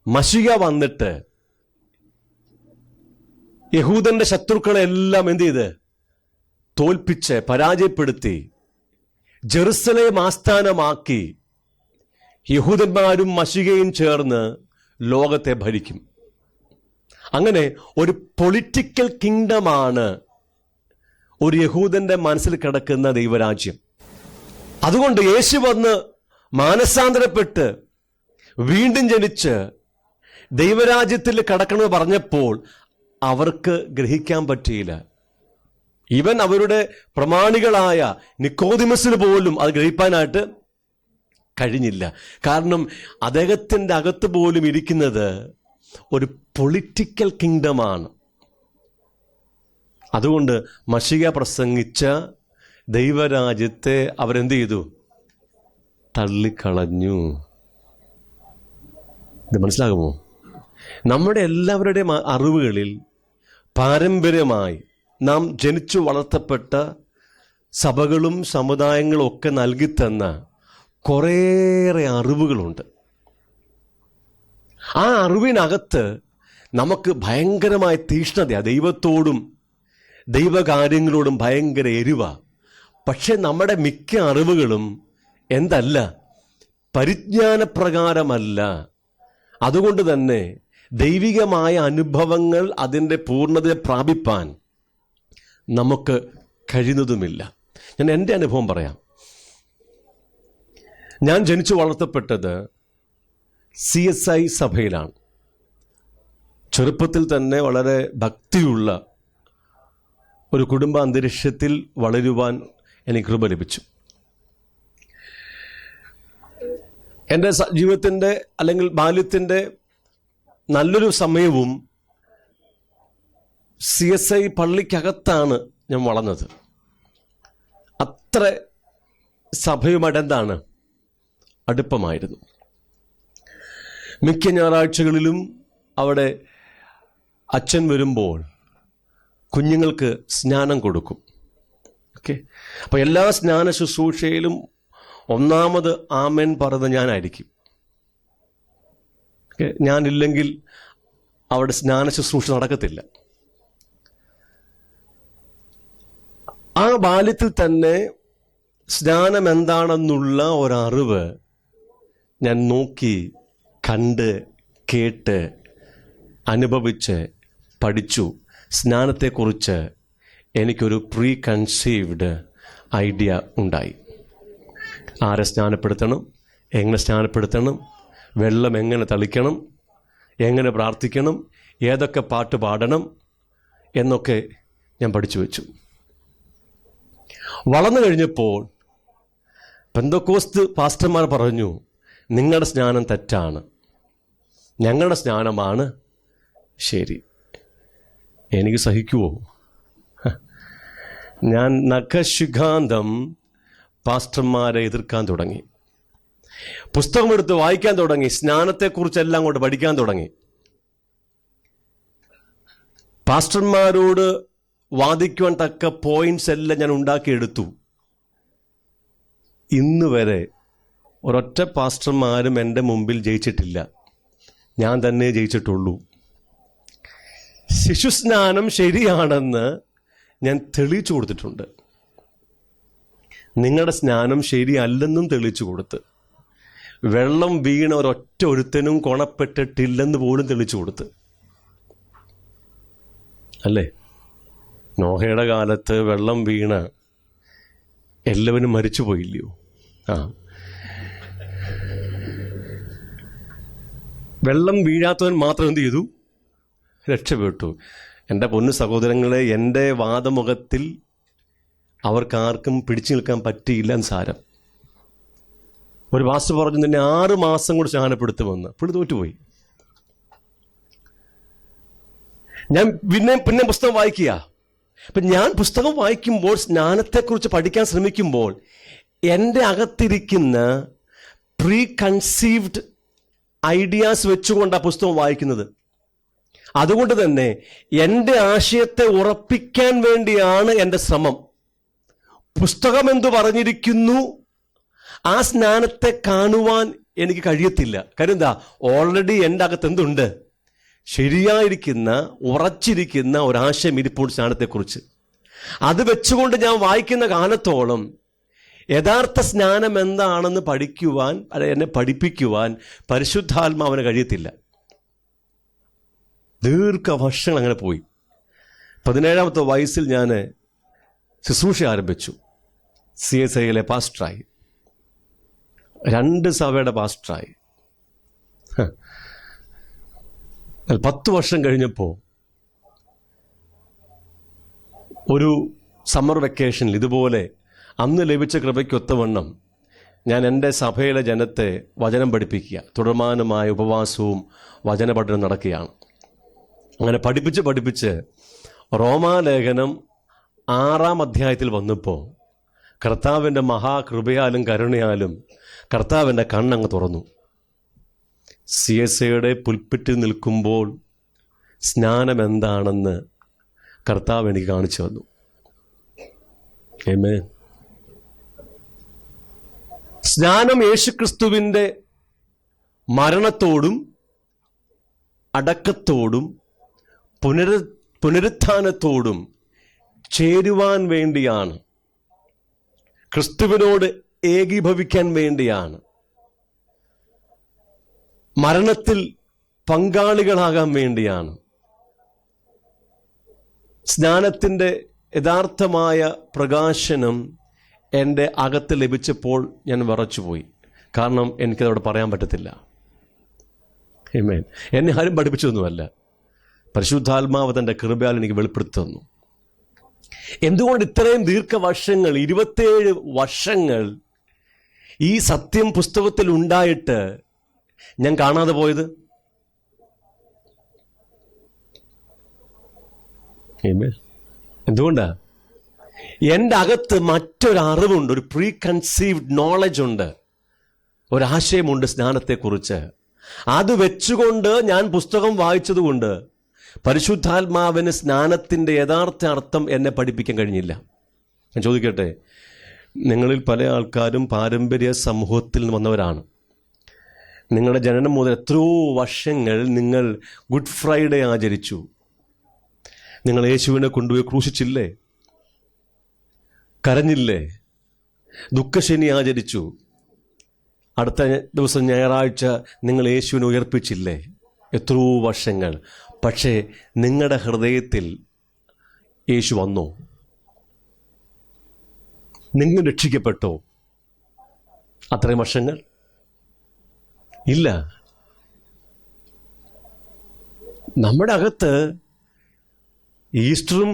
മശിഹ വന്നിട്ട് യഹൂദന്റെ ശത്രുക്കളെ എല്ലാം എന്ത് ചെയ്ത് തോൽപ്പിച്ച് പരാജയപ്പെടുത്തി ജെറുസലേം ആസ്ഥാനമാക്കി യഹൂദന്മാരും മശിഹയും ചേർന്ന് ലോകത്തെ ഭരിക്കും. അങ്ങനെ ഒരു പൊളിറ്റിക്കൽ കിങ്ഡമാണ് ഒരു യഹൂദന്റെ മനസ്സിൽ കിടക്കുന്ന ദൈവരാജ്യം. അതുകൊണ്ട് യേശു വന്ന് മാനസാന്തരപ്പെട്ട് വീണ്ടും ജനിച്ച് ദൈവരാജ്യത്തിൽ കടക്കണമെന്ന് പറഞ്ഞപ്പോൾ അവർക്ക് ഗ്രഹിക്കാൻ പറ്റിയില്ല. ഈവൻ അവരുടെ പ്രമാണികളായ നിക്കോദിമസിന് പോലും അത് ഗ്രഹിക്കാനായിട്ട് കഴിഞ്ഞില്ല. കാരണം അദ്ദേഹത്തിൻ്റെ അകത്ത് പോലും ഇരിക്കുന്നത് ഒരു പൊളിറ്റിക്കൽ കിങ്ഡമാണ്. അതുകൊണ്ട് മശിഹ പ്രസംഗിച്ച ദൈവരാജ്യത്തെ അവരെന്ത് ചെയ്തു? തള്ളിക്കളഞ്ഞു. ഇത് മനസ്സിലാകുമോ? നമ്മുടെ എല്ലാവരുടെയും അറിവുകളിൽ പാരമ്പര്യമായി നാം ജനിച്ചു വളർത്തപ്പെട്ട സഭകളും സമുദായങ്ങളും ഒക്കെ നൽകിത്തന്ന കുറേയേറെ അറിവുകളുണ്ട്. ആ അറിവിനകത്ത് നമുക്ക് ഭയങ്കരമായ തീഷ്ണതയാണ്. ദൈവത്തോടും ദൈവകാര്യങ്ങളോടും ഭയങ്കര എരിവ. പക്ഷെ നമ്മുടെ മിക്ക അറിവുകളും എന്തല്ല, പരിജ്ഞാനപ്രകാരമല്ല. അതുകൊണ്ട് തന്നെ ദൈവികമായ അനുഭവങ്ങൾ അതിൻ്റെ പൂർണ്ണതയെ പ്രാപിപ്പാൻ നമുക്ക് കഴിയുന്നതുമില്ല. ഞാൻ എൻ്റെ അനുഭവം പറയാം. ഞാൻ ജനിച്ചു വളർത്തപ്പെട്ടത് CSI സഭയിലാണ്. ചെറുപ്പത്തിൽ തന്നെ വളരെ ഭക്തിയുള്ള ഒരു കുടുംബ അന്തരീക്ഷത്തിൽ വളരുവാൻ എനിക്ക് കൃപ ലഭിച്ചു. എൻ്റെ ജീവിതത്തിൻ്റെ അല്ലെങ്കിൽ ബാല്യത്തിൻ്റെ നല്ലൊരു സമയവും CSI പള്ളിക്കകത്താണ് ഞാൻ വളർന്നത്. അത്ര സഭയുമായിട്ട് എന്താണ് അടുപ്പമായിരുന്നു. മിക്ക ഞായറാഴ്ചകളിലും അവിടെ അച്ഛൻ വരുമ്പോൾ കുഞ്ഞുങ്ങൾക്ക് സ്നാനം കൊടുക്കും. ഓക്കെ, അപ്പോൾ എല്ലാ സ്നാന ശുശ്രൂഷയിലും ഒന്നാമത് ആമേൻ പറയുന്നത് ഞാനായിരിക്കും. ഞാനില്ലെങ്കിൽ അവിടെ സ്നാന ശുശ്രൂഷ നടക്കത്തില്ല. ആ ബാല്യത്തിൽ തന്നെ സ്നാനം എന്താണെന്നുള്ള ഒരറിവ് ഞാൻ നോക്കി, കണ്ട്, കേട്ട്, അനുഭവിച്ച് പഠിച്ചു. സ്നാനത്തെക്കുറിച്ച് എനിക്കൊരു പ്രീ കൺസീവ്ഡ് ഐഡിയ ഉണ്ടായി. ആരെ സ്നാനപ്പെടുത്തണം, എങ്ങനെ സ്നാനപ്പെടുത്തണം, വെള്ളം എങ്ങനെ തളിക്കണം, എങ്ങനെ പ്രാർത്ഥിക്കണം, ഏതൊക്കെ പാട്ട് പാടണം എന്നൊക്കെ ഞാൻ പഠിച്ചു വെച്ചു. വളർന്നു കഴിഞ്ഞപ്പോൾ പെന്തക്കോസ്ത് പാസ്റ്റർമാർ പറഞ്ഞു, നിങ്ങളുടെ സ്നാനം തെറ്റാണ്, ഞങ്ങളുടെ സ്നാനമാണ് ശരി. എനിക്ക് സഹിക്കുമോ? ഞാൻ നഖശിഖാന്തം പാസ്റ്റർമാരെ എതിർക്കാൻ തുടങ്ങി. പുസ്തകമെടുത്ത് വായിക്കാൻ തുടങ്ങി. സ്നാനത്തെക്കുറിച്ചെല്ലാം കൊണ്ട് പഠിക്കാൻ തുടങ്ങി. പാസ്റ്റർമാരോട് വാദിക്കുവാൻ തക്ക പോയിന്റ്സ് എല്ലാം ഞാൻ ഉണ്ടാക്കിയെടുത്തു. ഇന്ന് വരെ ഒരൊറ്റ പാസ്റ്റർമാരും എൻ്റെ മുമ്പിൽ ജയിച്ചിട്ടില്ല. ഞാൻ തന്നെ ജയിച്ചിട്ടുള്ളൂ. ശിശുസ്നാനം ശരിയാണെന്ന് ഞാൻ തെളിയിച്ചു കൊടുത്തിട്ടുണ്ട്. നിങ്ങളുടെ സ്നാനം ശരിയല്ലെന്നും തെളിയിച്ചു കൊടുത്ത്, വെള്ളം വീണ ഒരൊറ്റ ഒരുത്തനും കൊണപ്പെട്ടിട്ടില്ലെന്ന് പോലും തെളിയിച്ചു കൊടുത്ത്. അല്ലേ? നോഹയുടെ കാലത്ത് വെള്ളം വീണ എല്ലാവരും മരിച്ചു പോയില്ലയോ? വെള്ളം വീഴാത്തവൻ മാത്രം എന്ത് ചെയ്തു? രക്ഷപ്പെട്ടു. എൻ്റെ പൊന്നു സഹോദരങ്ങളെ, എൻ്റെ വാദമുഖത്തിൽ അവർക്കാർക്കും പിടിച്ചു നിൽക്കാൻ പറ്റിയില്ല എന്ന് സാരം. ഒരു പാസ്റ്റർ പറഞ്ഞു, നിന്നെ 6 മാസം കൂടി സ്നാനപ്പെടുത്തുമെന്ന്. പുള്ളി തോറ്റുപോയി. ഞാൻ പിന്നെ പുസ്തകം വായിക്കുക. അപ്പം ഞാൻ പുസ്തകം വായിക്കുമ്പോൾ, സ്നാനത്തെക്കുറിച്ച് പഠിക്കാൻ ശ്രമിക്കുമ്പോൾ, എൻ്റെ അകത്തിരിക്കുന്ന പ്രീ കൺസീവ്ഡ് ഐഡിയാസ് വെച്ചുകൊണ്ടാണ് പുസ്തകം വായിക്കുന്നത്. അതുകൊണ്ട് തന്നെ എൻ്റെ ആശയത്തെ ഉറപ്പിക്കാൻ വേണ്ടിയാണ് എൻ്റെ ശ്രമം. പുസ്തകം എന്തു പറഞ്ഞിരിക്കുന്നു ആ സ്നാനത്തെ കാണുവാൻ എനിക്ക് കഴിയത്തില്ല. കാര്യം എന്താ? ഓൾറെഡി എൻ്റെ അകത്ത് എന്തുണ്ട്? ശരിയായിരിക്കുന്ന ഉറച്ചിരിക്കുന്ന ഒരാശയം ഇരിപ്പോൾ സ്നാനത്തെക്കുറിച്ച്. അത് വെച്ചുകൊണ്ട് ഞാൻ വായിക്കുന്ന കാലത്തോളം യഥാർത്ഥ സ്നാനം എന്താണെന്ന് പഠിക്കുവാൻ, എന്നെ പഠിപ്പിക്കുവാൻ പരിശുദ്ധാത്മാവിന് കഴിയത്തില്ല. ദീർഘവർഷങ്ങൾ അങ്ങനെ പോയി. 17-ാമത്തെ വയസ്സിൽ ഞാൻ ശുശ്രൂഷ ആരംഭിച്ചു. CSIയിലെ പാസ്റ്ററായി, 2 സഭയുടെ പാസ്റ്ററായി. 10 വർഷം കഴിഞ്ഞപ്പോൾ ഒരു സമ്മർ വെക്കേഷനിൽ ഇതുപോലെ അന്ന് ലഭിച്ച കൃപയ്ക്കൊത്തവണ്ണം ഞാൻ എൻ്റെ സഭയിലെ ജനത്തെ വചനം പഠിപ്പിക്കുക, തുടർമാനമായ ഉപവാസവും വചന പഠനം നടക്കുകയാണ്. അങ്ങനെ പഠിപ്പിച്ച് റോമാലേഖനം 6-ാം അധ്യായത്തിൽ വന്നപ്പോൾ കർത്താവിൻ്റെ മഹാകൃപയാലും കരുണയാലും കർത്താവിൻ്റെ കണ്ണങ്ങ് തുറന്നു. CSIയുടെ പുൽപ്പിറ്റിൽ നിൽക്കുമ്പോൾ സ്നാനം എന്താണെന്ന് കർത്താവ് എനിക്ക് കാണിച്ചു തന്നു. ആമേൻ. സ്നാനം യേശുക്രിസ്തുവിൻ്റെ മരണത്തോടും അടക്കത്തോടും പുനരുത്ഥാനത്തോടും ചേരുവാൻ വേണ്ടിയാണ്, ക്രിസ്തുവിനോട് ഏകീഭവിക്കാൻ വേണ്ടിയാണ്, മരണത്തിൽ പങ്കാളികളാകാൻ വേണ്ടിയാണ്. സ്നാനത്തിൻ്റെ യഥാർത്ഥമായ പ്രകാശനം എൻ്റെ അകത്ത് ലഭിച്ചപ്പോൾ ഞാൻ വിറച്ചുപോയി. കാരണം എനിക്കതവിടെ പറയാൻ പറ്റത്തില്ല. ആമേൻ. എന്നെ ആരും പഠിപ്പിച്ചതൊന്നുമല്ല, പരിശുദ്ധാത്മാവ് തൻ്റെ കൃപയാൽ എനിക്ക് വെളിപ്പെടുത്തി തന്നു. എന്തുകൊണ്ട് ഇത്രയും ദീർഘവർഷങ്ങൾ, 27 വർഷങ്ങൾ ഈ സത്യം പുസ്തകത്തിൽ ഉണ്ടായിട്ട് ഞാൻ കാണാതെ പോയത്? എന്തുകൊണ്ടാ? എൻ്റെ അകത്ത് മറ്റൊരറിവുണ്ട്, ഒരു പ്രീ കൺസീവ്ഡ് നോളജ് ഉണ്ട്, ഒരാശയമുണ്ട് സ്നാനത്തെക്കുറിച്ച്. അത് വെച്ചുകൊണ്ട് ഞാൻ പുസ്തകം വായിച്ചതുകൊണ്ട് പരിശുദ്ധാത്മാവിന് സ്നാനത്തിൻ്റെ യഥാർത്ഥ അർത്ഥം എന്നെ പഠിപ്പിക്കാൻ കഴിഞ്ഞില്ല. ഞാൻ ചോദിക്കട്ടെ, നിങ്ങളിൽ പല ആൾക്കാരും പാരമ്പര്യ സമൂഹത്തിൽ വന്നവരാണ്. നിങ്ങളുടെ ജനനം മുതൽ എത്രയോ വർഷങ്ങൾ നിങ്ങൾ ഗുഡ് ഫ്രൈഡേ ആചരിച്ചു. നിങ്ങൾ യേശുവിനെ കൊണ്ടുപോയി ക്രൂശിച്ചില്ലേ? കരഞ്ഞില്ലേ? ദുഃഖശനി ആചരിച്ചു. അടുത്ത ദിവസം ഞായറാഴ്ച നിങ്ങൾ യേശുവിനെ ഉയർപ്പിച്ചില്ലേ? എത്രയോ വർഷങ്ങൾ. പക്ഷേ നിങ്ങളുടെ ഹൃദയത്തിൽ യേശു വന്നോ? നിങ്ങൾ രക്ഷിക്കപ്പെട്ടോ അത്രയും വർഷങ്ങൾ? ഇല്ല. നമ്മുടെ അകത്ത് ഈസ്റ്ററും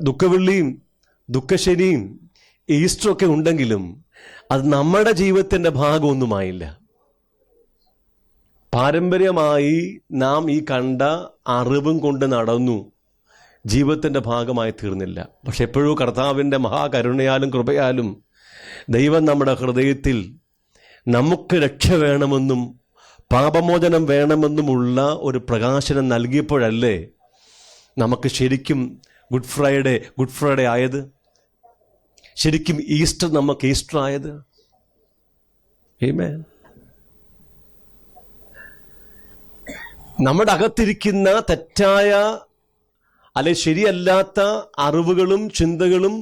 ദുഃഖവെള്ളിയും ദുഃഖശനിയും ഈസ്റ്ററും ഒക്കെ ഉണ്ടെങ്കിലും അത് നമ്മുടെ ജീവിതത്തിൻ്റെ ഭാഗമൊന്നുമായില്ല. പാരമ്പര്യമായി നാം ഈ കണ്ട അറിവും കൊണ്ട് നടന്നു, ജീവിതത്തിൻ്റെ ഭാഗമായി തീർന്നില്ല. പക്ഷെ എപ്പോഴും കർത്താവിൻ്റെ മഹാകരുണയാലും കൃപയാലും ദൈവം നമ്മുടെ ഹൃദയത്തിൽ നമുക്ക് രക്ഷ വേണമെന്നും പാപമോചനം വേണമെന്നുമുള്ള ഒരു പ്രകാശനം നൽകിയപ്പോഴല്ലേ നമുക്ക് ശരിക്കും ഗുഡ് ഫ്രൈഡേ ആയത്? ശരിക്കും ഈസ്റ്റർ നമുക്ക് ഈസ്റ്റർ ആയത്? ആമേൻ. നമ്മുടെ അകത്തിരിക്കുന്ന തെറ്റായ അല്ലെ ശരിയല്ലാത്ത അറിവുകളും ചിന്തകളും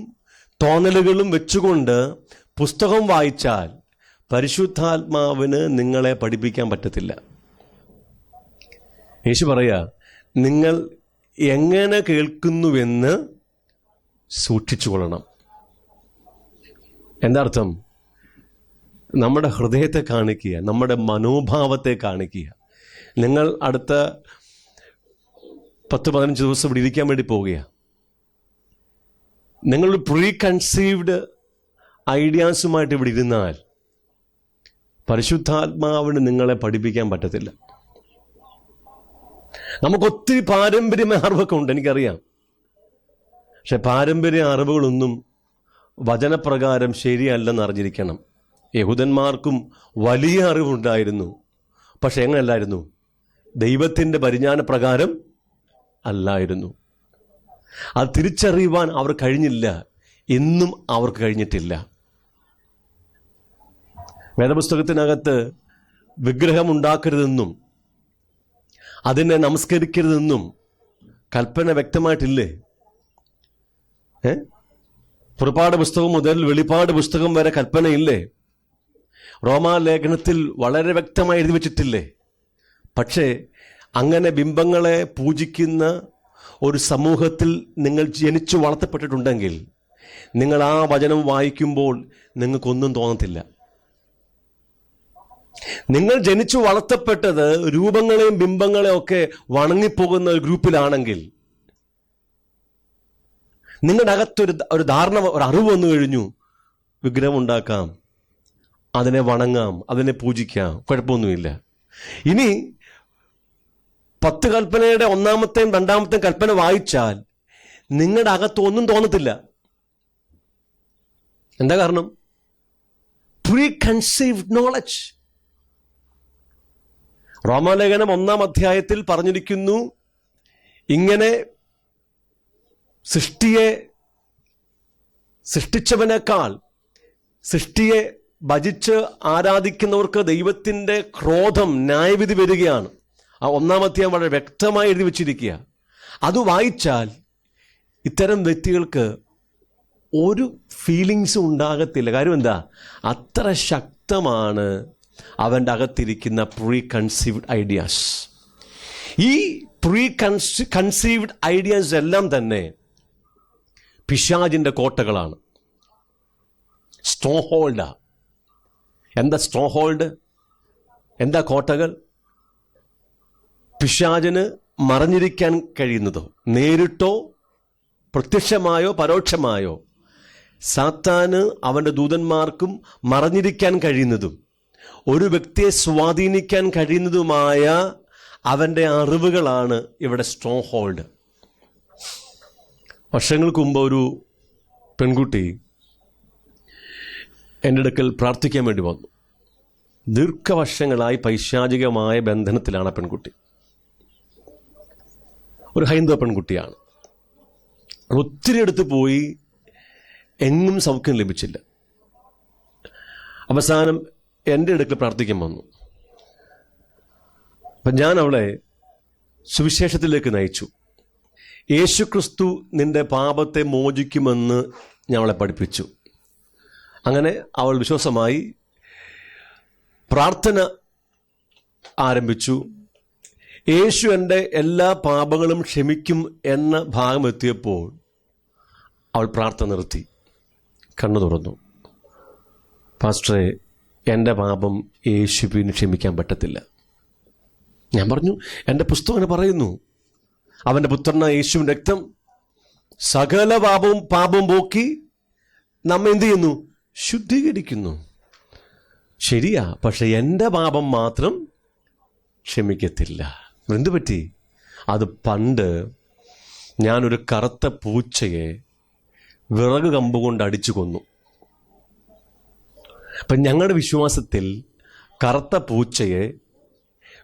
തോന്നലുകളും വെച്ചുകൊണ്ട് പുസ്തകം വായിച്ചാൽ പരിശുദ്ധാത്മാവിന് നിങ്ങളെ പഠിപ്പിക്കാൻ പറ്റത്തില്ല. യേശു പറയാ, നിങ്ങൾ എങ്ങനെ കേൾക്കുന്നുവെന്ന് സൂക്ഷിച്ചു കൊള്ളണം. എന്താ അർത്ഥം? നമ്മുടെ ഹൃദയത്തെ കാണിക്കുക, നമ്മുടെ മനോഭാവത്തെ കാണിക്കുക. നിങ്ങൾ അടുത്ത 10-15 ദിവസം ഇവിടെ ഇരിക്കാൻ വേണ്ടി പോവുകയാണ്. നിങ്ങൾ പ്രീ കൺസീവ്ഡ് ഐഡിയാസുമായിട്ട് ഇവിടെ ഇരുന്നാൽ പരിശുദ്ധാത്മാവിന് നിങ്ങളെ പഠിപ്പിക്കാൻ പറ്റത്തില്ല. നമുക്കൊത്തിരി പാരമ്പര്യ അറിവൊക്കെ ഉണ്ട്, എനിക്കറിയാം. പക്ഷെ പാരമ്പര്യ അറിവുകളൊന്നും വചനപ്രകാരം ശരിയല്ലെന്ന് അറിഞ്ഞിരിക്കണം. യഹൂദന്മാർക്കും വലിയ അറിവുണ്ടായിരുന്നു, പക്ഷെ എങ്ങനെയല്ലായിരുന്നു? ദൈവത്തിൻ്റെ പരിജ്ഞാനപ്രകാരം അല്ലായിരുന്നു. അത് തിരിച്ചറിയുവാൻ അവർ കഴിഞ്ഞില്ല. ഇന്നും അവർക്ക് കഴിഞ്ഞിട്ടില്ല. വേദപുസ്തകത്തിനകത്ത് വിഗ്രഹമുണ്ടാക്കരുതെന്നും അതിനെ നമസ്കരിക്കരുതെന്നും കൽപ്പന വ്യക്തമായിട്ടില്ലേ? പുറപ്പാട് പുസ്തകം മുതൽ വെളിപ്പാട് പുസ്തകം വരെ കൽപ്പനയില്ലേ? റോമാലേഖനത്തിൽ വളരെ വ്യക്തമായി എഴുതി വച്ചിട്ടില്ലേ? പക്ഷേ അങ്ങനെ ബിംബങ്ങളെ പൂജിക്കുന്ന ഒരു സമൂഹത്തിൽ നിങ്ങൾ ജനിച്ചു വളർത്തപ്പെട്ടിട്ടുണ്ടെങ്കിൽ നിങ്ങൾ ആ വചനം വായിക്കുമ്പോൾ നിങ്ങൾക്കൊന്നും തോന്നത്തില്ല. നിങ്ങൾ ജനിച്ചു വളർത്തപ്പെട്ടത് രൂപങ്ങളെയും ബിംബങ്ങളെയും ഒക്കെ വണങ്ങിപ്പോകുന്ന ഒരു ഗ്രൂപ്പിലാണെങ്കിൽ നിങ്ങളുടെ അകത്തൊരു ധാരണ, ഒരു അറിവ് വന്നു കഴിഞ്ഞു, വിഗ്രഹം ഉണ്ടാക്കാം, അതിനെ വണങ്ങാം, അതിനെ പൂജിക്കാം, കുഴപ്പമൊന്നുമില്ല. ഇനി 10 കൽപ്പനയുടെ 1-ാമത്തെയും 2-ാമത്തെയും കൽപ്പന വായിച്ചാൽ നിങ്ങളുടെ അകത്ത് ഒന്നും തോന്നത്തില്ല. എന്താ കാരണം? Pre conceived knowledge. റോമാലേഖനം 1-ാം അധ്യായത്തിൽ പറഞ്ഞിരിക്കുന്നു, ഇങ്ങനെ സൃഷ്ടിച്ചവനേക്കാൾ സൃഷ്ടിയെ ഭജിച്ച് ആരാധിക്കുന്നവർക്ക് ദൈവത്തിൻ്റെ ക്രോധം, ന്യായവിധി വരികയാണ്. ആ 1-ാം അധ്യായം വളരെ വ്യക്തമായി എഴുതി വച്ചിരിക്കുക. അത് വായിച്ചാൽ ഇത്തരം വ്യക്തികൾക്ക് ഒരു ഫീലിങ്സും ഉണ്ടാകത്തില്ല. കാര്യം എന്താ? അത്ര ശക്തമാണ് അവൻ്റെ അകത്തിരിക്കുന്ന പ്രീ കൺസീവ്ഡ് ഐഡിയാസ്. ഈ പ്രീ കൺസീവ്ഡ് ഐഡിയാസ് എല്ലാം തന്നെ പിശാചിൻ്റെ കോട്ടകളാണ്, സ്ട്രോങ് ഹോൾഡാ. എന്താ സ്ട്രോങ് ഹോൾഡ്? എന്താ കോട്ടകൾ? പിശാചിന് മറഞ്ഞിരിക്കാൻ കഴിയുന്നതോ, നേരിട്ടോ പ്രത്യക്ഷമായോ പരോക്ഷമായോ സാത്താന് അവൻ്റെ ദൂതന്മാർക്കും മറഞ്ഞിരിക്കാൻ കഴിയുന്നതും ഒരു വ്യക്തിയെ സ്വാധീനിക്കാൻ കഴിയുന്നതുമായ അവൻ്റെ അറിവുകളാണ് ഇവിടെ സ്ട്രോങ് ഹോൾഡ്. വർഷങ്ങൾക്ക് മുമ്പ് ഒരു പെൺകുട്ടി എൻ്റെ അടുക്കൽ പ്രാർത്ഥിക്കാൻ വേണ്ടി വന്നു. ദീർഘവർഷങ്ങളായി പൈശാചികമായ ബന്ധനത്തിലാണ് ആ പെൺകുട്ടി. ഒരു ഹൈന്ദവ പെൺകുട്ടിയാണ്. ഒത്തിരി അടുത്ത് പോയി, എങ്ങും സൗഖ്യം ലഭിച്ചില്ല. അവസാനം എൻ്റെ അടുക്കൽ പ്രാർത്ഥിക്കാൻ വന്നു. അപ്പം ഞാൻ അവളെ സുവിശേഷത്തിലേക്ക് നയിച്ചു. യേശുക്രിസ്തു നിന്റെ പാപത്തെ മോചിക്കുമെന്ന് ഞാൻ അവളെ പഠിപ്പിച്ചു. അങ്ങനെ അവൾ വിശ്വാസമായി പ്രാർത്ഥന ആരംഭിച്ചു. യേശു എൻ്റെ എല്ലാ പാപങ്ങളും ക്ഷമിക്കും എന്ന ഭാഗം എത്തിയപ്പോൾ അവൾ പ്രാർത്ഥന നിർത്തി, കണ്ണു തുറന്നു. പാസ്റ്ററെ, എൻ്റെ പാപം യേശുവിന് ക്ഷമിക്കാൻ പറ്റത്തില്ല. ഞാൻ പറഞ്ഞു, എൻ്റെ പുസ്തകം പറയുന്നു, അവൻ്റെ പുത്രനായ യേശുവിൻ്റെ രക്തം സകല പാപവും പോക്കി നമ്മെ എന്ത് ചെയ്യുന്നു? ശുദ്ധീകരിക്കുന്നു. ശരിയാ, പക്ഷെ എൻ്റെ പാപം മാത്രം ക്ഷമിക്കത്തില്ല. എന്തു പറ്റി? അത് പണ്ട് ഞാനൊരു കറുത്ത പൂച്ചയെ വിറക് കമ്പ് കൊണ്ട് അടിച്ചു കൊന്നു. അപ്പം ഞങ്ങളുടെ വിശ്വാസത്തിൽ കറുത്ത പൂച്ചയെ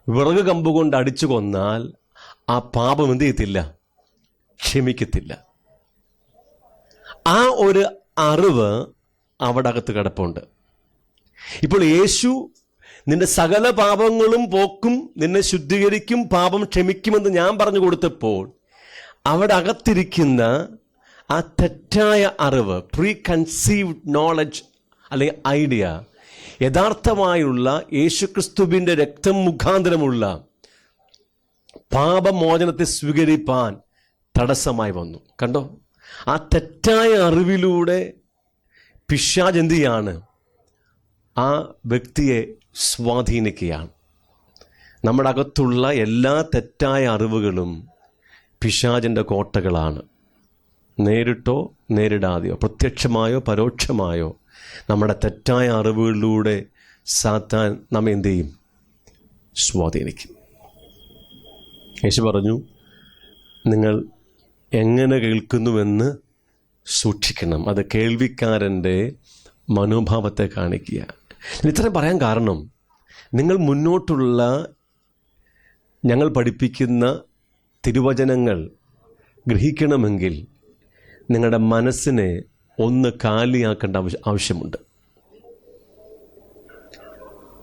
വിറക് കമ്പ് കൊണ്ട് അടിച്ചു കൊന്നാൽ ആ പാപം എന്ത് ചെയ്യത്തില്ല? ക്ഷമിക്കത്തില്ല. ആ ഒരു അറിവ് അവിടെ അകത്ത് കിടപ്പുണ്ട്. ഇപ്പോൾ യേശു നിന്റെ സകല പാപങ്ങളും പോക്കും, നിന്നെ ശുദ്ധീകരിക്കും, പാപം ക്ഷമിക്കുമെന്ന് ഞാൻ പറഞ്ഞു കൊടുത്തപ്പോൾ അവിടെ അകത്തിരിക്കുന്ന ആ തെറ്റായ അറിവ്, പ്രീ കൺസീവ്ഡ് നോളജ് അല്ലെങ്കിൽ ഐഡിയ, യഥാർത്ഥമായുള്ള യേശുക്രിസ്തുവിൻ്റെ രക്തം മുഖാന്തരമുള്ള പാപമോചനത്തെ സ്വീകരിപ്പാൻ തടസ്സമായി വന്നു. കണ്ടോ? ആ തെറ്റായ അറിവിലൂടെ പിശാച് എന്ത് ചെയ്യാണ്? ആ വ്യക്തിയെ സ്വാധീനിക്കുകയാണ്. നമ്മുടെ അകത്തുള്ള എല്ലാ തെറ്റായ അറിവുകളും പിശാചിൻ്റെ കോട്ടകളാണ്. നേരിട്ടോ നേരിടാതെയോ പ്രത്യക്ഷമായോ പരോക്ഷമായോ നമ്മുടെ തെറ്റായ അറിവുകളിലൂടെ സാത്താൻ നമ്മെ എന്ത് ചെയ്യും? സ്വാധീനിക്കും. യേശു പറഞ്ഞു, നിങ്ങൾ എങ്ങനെ കേൾക്കുന്നുവെന്ന് സൂക്ഷിക്കണം. അത് കേൾവിക്കാരൻ്റെ മനോഭാവത്തെ കാണിക്കുക. ഇത്രയും പറയാൻ കാരണം, നിങ്ങൾ മുന്നോട്ടുള്ള ഞങ്ങൾ പഠിപ്പിക്കുന്ന തിരുവചനങ്ങൾ ഗ്രഹിക്കണമെങ്കിൽ നിങ്ങളുടെ മനസ്സിനെ ഒന്ന് കാലിയാക്കേണ്ട ആവശ്യമുണ്ട്.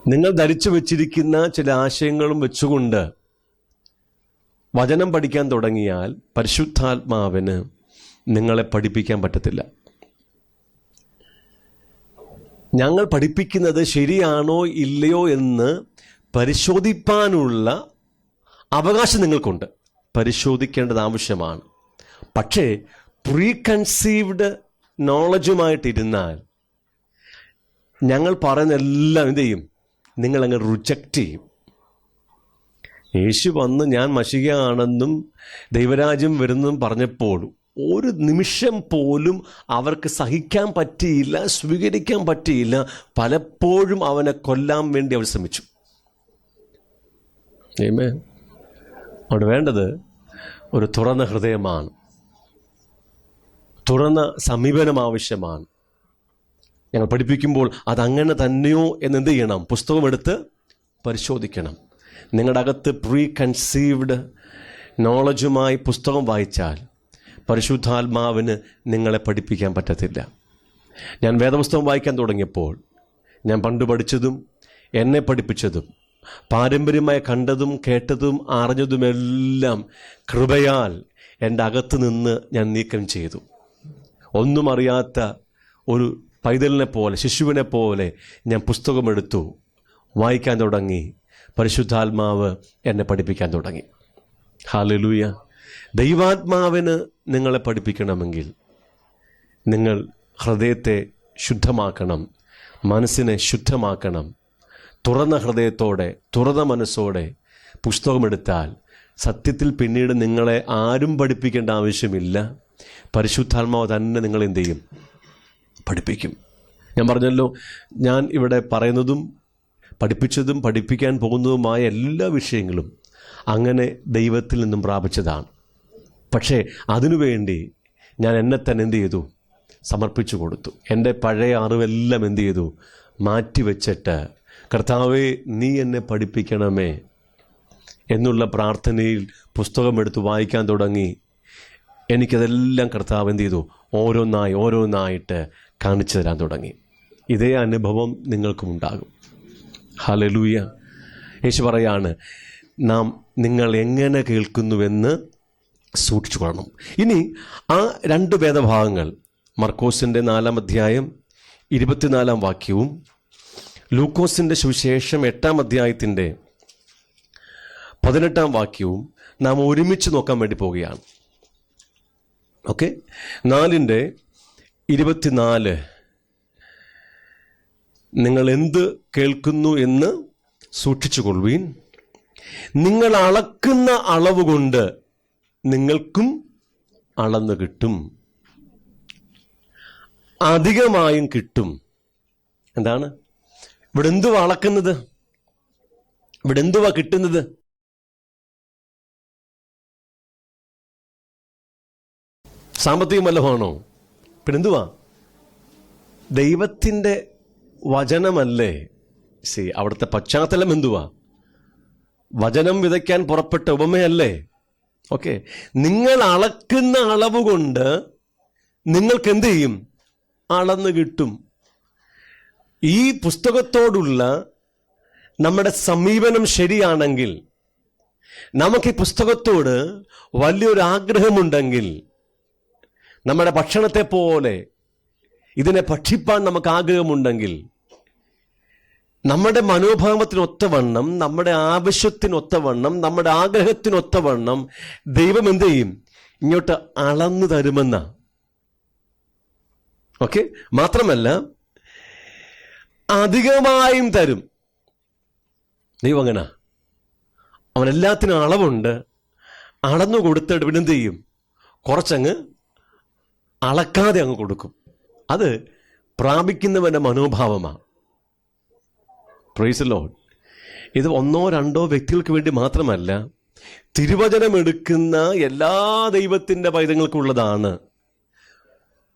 നിങ്ങൾ ധരിച്ചു വച്ചിരിക്കുന്ന ചില ആശയങ്ങളും വെച്ചുകൊണ്ട് വചനം പഠിക്കാൻ തുടങ്ങിയാൽ പരിശുദ്ധാത്മാവിന് നിങ്ങളെ പഠിപ്പിക്കാൻ പറ്റത്തില്ല. ഞങ്ങൾ പഠിപ്പിക്കുന്നത് ശരിയാണോ ഇല്ലയോ എന്ന് പരിശോധിപ്പാനുള്ള അവകാശം നിങ്ങൾക്കുണ്ട്. പരിശോധിക്കേണ്ടത് ആവശ്യമാണ്. പക്ഷേ പ്രീ കൺസീവ്ഡ് നോളജുമായിട്ടിരുന്നാൽ ഞങ്ങൾ പറയുന്നതെല്ലാം എന്ത് ചെയ്യും? നിങ്ങളങ്ങ് റിജക്റ്റ് ചെയ്യും. യേശു വന്ന് ഞാൻ മശിഹയാണെന്നും ദൈവരാജ്യം വരുന്നതും പറഞ്ഞപ്പോൾ ഒരു നിമിഷം പോലും അവർക്ക് സഹിക്കാൻ പറ്റിയില്ല, സ്വീകരിക്കാൻ പറ്റിയില്ല. പലപ്പോഴും അവനെ കൊല്ലാൻ വേണ്ടി അവർ ശ്രമിച്ചു. അവിടെ വേണ്ടത് ഒരു തുറന്ന ഹൃദയമാണ്, തുറന്ന സമീപനം ആവശ്യമാണ്. ഞങ്ങൾ പഠിപ്പിക്കുമ്പോൾ അതങ്ങനെ തന്നെയോ എന്നെന്ത് ചെയ്യണം? പുസ്തകമെടുത്ത് പരിശോധിക്കണം. നിങ്ങളുടെ അകത്ത് പ്രീ കൺസീവ്ഡ് നോളജുമായി പുസ്തകം വായിച്ചാൽ പരിശുദ്ധാത്മാവിന് നിങ്ങളെ പഠിപ്പിക്കാൻ പറ്റത്തില്ല. ഞാൻ വേദപുസ്തകം വായിക്കാൻ തുടങ്ങിയപ്പോൾ ഞാൻ പണ്ട് പഠിച്ചതും എന്നെ പഠിപ്പിച്ചതും പാരമ്പര്യമായി കണ്ടതും കേട്ടതും അറിഞ്ഞതുമെല്ലാം കൃപയാൽ എൻ്റെ അകത്ത് നിന്ന് ഞാൻ നീക്കം ചെയ്തു. ഒന്നും അറിയാത്ത ഒരു പൈതലിനെ പോലെ, ശിശുവിനെ പോലെ ഞാൻ പുസ്തകമെടുത്തു, വായിക്കാൻ തുടങ്ങി. പരിശുദ്ധാത്മാവ് എന്നെ പഠിപ്പിക്കാൻ തുടങ്ങി. ഹല്ലേലൂയ. ദൈവാത്മാവിന് നിങ്ങളെ പഠിപ്പിക്കണമെങ്കിൽ നിങ്ങൾ ഹൃദയത്തെ ശുദ്ധമാക്കണം, മനസ്സിനെ ശുദ്ധമാക്കണം. തുറന്ന ഹൃദയത്തോടെ, തുറന്ന മനസ്സോടെ പുസ്തകമെടുത്താൽ സത്യത്തിൽ പിന്നീട് നിങ്ങളെ ആരും പഠിപ്പിക്കേണ്ട ആവശ്യമില്ല. പരിശുദ്ധാത്മാവ് തന്നെ നിങ്ങൾ എന്ത് ചെയ്യും? പഠിപ്പിക്കും. ഞാൻ പറഞ്ഞല്ലോ, ഞാൻ ഇവിടെ പറയുന്നതും പഠിപ്പിച്ചതും പഠിപ്പിക്കാൻ പോകുന്നതുമായ എല്ലാ വിഷയങ്ങളും അങ്ങനെ ദൈവത്തിൽ നിന്നും പ്രാപിച്ചതാണ്. പക്ഷേ അതിനുവേണ്ടി ഞാൻ എന്നെ തന്നെ എന്ത് ചെയ്തു? സമർപ്പിച്ചു കൊടുത്തു. എൻ്റെ പഴയ അറിവെല്ലാം എന്ത് ചെയ്തു? മാറ്റിവെച്ചിട്ട് കർത്താവേ നീ എന്നെ പഠിപ്പിക്കണമേ എന്നുള്ള പ്രാർത്ഥനയിൽ പുസ്തകമെടുത്ത് വായിക്കാൻ തുടങ്ങി. എനിക്കതെല്ലാം കർത്താവ് എന്ത് ചെയ്തു? ഓരോന്നായിട്ട് കാണിച്ചു തരാൻ തുടങ്ങി. ഇതേ അനുഭവം നിങ്ങൾക്കും ഉണ്ടാകും. ഹല്ലേലൂയ. യേശു പറയാണ്, നിങ്ങൾ എങ്ങനെ കേൾക്കുന്നുവെന്ന് സൂക്ഷിച്ചു കൊള്ളണം. ഇനി ആ 2 വേദഭാഗങ്ങൾ, മർക്കോസിൻ്റെ 4-ാം അധ്യായം 24-ാം വാക്യവും ലൂക്കോസിൻ്റെ സുവിശേഷം 8-ാം അധ്യായത്തിൻ്റെ 18-ാം വാക്യവും നാം ഒരുമിച്ച് നോക്കാൻ വേണ്ടി പോവുകയാണ്. ഓക്കെ, 4:24 നിങ്ങൾ എന്ത് കേൾക്കുന്നു എന്ന് സൂക്ഷിച്ചു കൊള്ളുവീൻ. നിങ്ങൾ അളക്കുന്ന അളവ് കൊണ്ട് നിങ്ങൾക്കും അളന്ന് കിട്ടും, അധികമായും കിട്ടും. എന്താണ് ഇവിടെ? എന്തുവാ അളക്കുന്നത്? ഇവിടെ എന്തുവാ കിട്ടുന്നത്? സാമ്പത്തികം വല്ലതുമാണോ? പിന്നെ എന്തുവാ? ദൈവത്തിൻ്റെ വചനമല്ലേ? അവിടുത്തെ പശ്ചാത്തലം എന്തുവാ? വചനം വിതയ്ക്കാൻ പുറപ്പെട്ട ഉപമയല്ലേ? ഓക്കെ, നിങ്ങൾ അളക്കുന്ന അളവ് കൊണ്ട് നിങ്ങൾക്ക് എന്ത് ചെയ്യും? അളന്ന് കിട്ടും. ഈ പുസ്തകത്തോടുള്ള നമ്മുടെ സമീപനം ശരിയാണെങ്കിൽ, നമുക്ക് ഈ പുസ്തകത്തോട് വലിയൊരു ആഗ്രഹമുണ്ടെങ്കിൽ, നമ്മുടെ ഭക്ഷണത്തെ പോലെ ഇതിനെ ഭക്ഷിപ്പാൻ നമുക്ക് ആഗ്രഹമുണ്ടെങ്കിൽ, നമ്മുടെ മനോഭാവത്തിനൊത്തവണ്ണം, നമ്മുടെ ആവശ്യത്തിനൊത്തവണ്ണം, നമ്മുടെ ആഗ്രഹത്തിനൊത്തവണ്ണം ദൈവം എന്ത് ചെയ്യും? ഇങ്ങോട്ട് അളന്നു തരുമെന്ന. ഓക്കെ, മാത്രമല്ല അധികമായും തരും. ദൈവം അങ്ങനെ, അവനെല്ലാത്തിനും അളവുണ്ട്. അളന്നു കൊടുത്തിട്ട് പിന്നെ എന്ത് ചെയ്യും? കുറച്ചങ്ങ് അളക്കാതെ അങ്ങ് കൊടുക്കും. അത് പ്രാപിക്കുന്നവൻ്റെ മനോഭാവമാണ്. Praise the Lord. ഇത് 1-2 വ്യക്തികൾക്ക് വേണ്ടി മാത്രമല്ല, തിരുവചനം എടുക്കുന്ന എല്ലാ ദൈവത്തിൻ്റെ പൈതങ്ങൾക്കുള്ളതാണ്.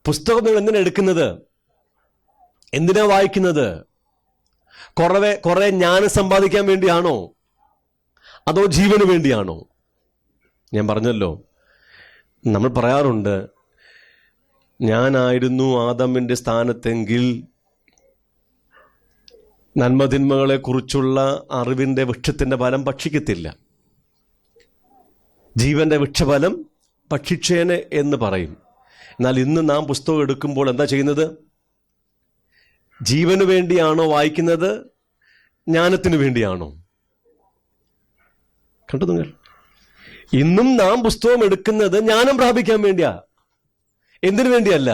പുസ്തകം നിങ്ങൾ എന്തിനാ എടുക്കുന്നത്? എന്തിനാ വായിക്കുന്നത്? കുറെ ജ്ഞാനം സമ്പാദിക്കാൻ വേണ്ടിയാണോ? അതോ ജീവന് വേണ്ടിയാണോ? ഞാൻ പറഞ്ഞല്ലോ, നമ്മൾ പറയാറുണ്ട്, ഞാനായിരുന്നു ആദമിന്റെ സ്ഥാനത്തെങ്കിൽ നന്മതിന്മകളെ കുറിച്ചുള്ള അറിവിന്റെ വൃക്ഷത്തിന്റെ ഫലം ഭക്ഷിക്കത്തില്ല, ജീവന്റെ വൃക്ഷഫലം ഭക്ഷിച്ചേനെ എന്ന് പറയും. എന്നാൽ ഇന്ന് നാം പുസ്തകം എടുക്കുമ്പോൾ എന്താ ചെയ്യുന്നത്? ജീവന് വേണ്ടിയാണോ വായിക്കുന്നത്, ജ്ഞാനത്തിന് വേണ്ടിയാണോ? കണ്ടു നിങ്ങൾ? ഇന്നും നാം പുസ്തകം എടുക്കുന്നത് ജ്ഞാനം പ്രാപിക്കാൻ വേണ്ടിയാ. എന്തിനു വേണ്ടിയല്ല?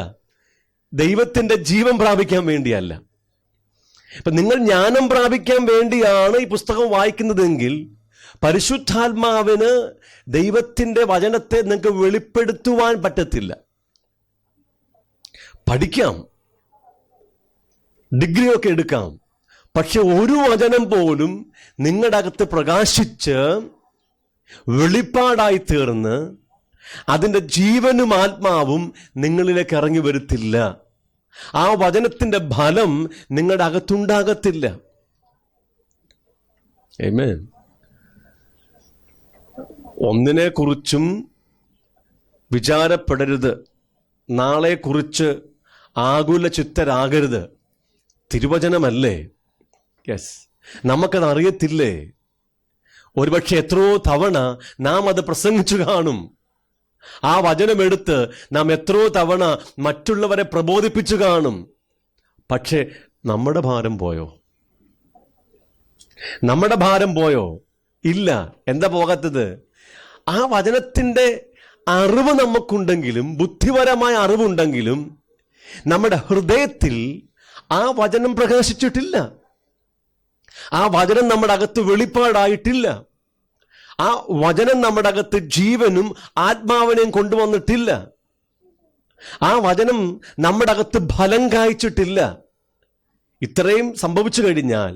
ദൈവത്തിന്റെ ജീവൻ പ്രാപിക്കാൻ വേണ്ടിയല്ല. ഇപ്പൊ നിങ്ങൾ ജ്ഞാനം പ്രാപിക്കാൻ വേണ്ടിയാണ് ഈ പുസ്തകം വായിക്കുന്നതെങ്കിൽ പരിശുദ്ധാത്മാവിന് ദൈവത്തിന്റെ വചനത്തെ നിങ്ങൾക്ക് വെളിപ്പെടുത്തുവാൻ പറ്റത്തില്ല. പഠിക്കാം, ഡിഗ്രിയൊക്കെ എടുക്കാം, പക്ഷെ ഒരു വചനം പോലും നിങ്ങളുടെ അകത്ത് പ്രകാശിച്ച് വെളിപ്പാടായി തീർന്ന് അതിൻ്റെ ജീവനും ആത്മാവും നിങ്ങളിലേക്ക് ഇറങ്ങി വരത്തില്ല. ആ വചനത്തിന്റെ ഫലം നിങ്ങളുടെ അകത്തുണ്ടാകത്തില്ല. ആമേൻ. ഒന്നിനെ കുറിച്ചും വിചാരപ്പെടരുത്, നാളെക്കുറിച്ച് ആകുല ചിത്തരാകരുത്. തിരുവചനമല്ലേ? യെസ്, നമുക്കത് അറിയത്തില്ലേ? ഒരുപക്ഷെ എത്രയോ തവണ നാം അത് പ്രസംഗിച്ചു കാണും. ആ വചനമെടുത്ത് നാം എത്രയോ തവണ മറ്റുള്ളവരെ പ്രബോധിപ്പിച്ചു കാണും. പക്ഷെ നമ്മുടെ ഭാരം പോയോ? നമ്മുടെ ഭാരം പോയോ? ഇല്ല. എന്താ പോകാത്തത്? ആ വചനത്തിന്റെ അറിവ് നമുക്കുണ്ടെങ്കിലും, ബുദ്ധിപരമായ അറിവുണ്ടെങ്കിലും നമ്മുടെ ഹൃദയത്തിൽ ആ വചനം പ്രകാശിച്ചിട്ടില്ല. ആ വചനം നമ്മുടെ അകത്ത് വെളിപ്പാടായിട്ടില്ല. ആ വചനം നമ്മുടെ അകത്ത് ജീവനും ആത്മാവിനെയും കൊണ്ടുവന്നിട്ടില്ല. ആ വചനം നമ്മുടെ അകത്ത് ഫലം കായ്ച്ചിട്ടില്ല. ഇത്രയും സംഭവിച്ചു കഴിഞ്ഞാൽ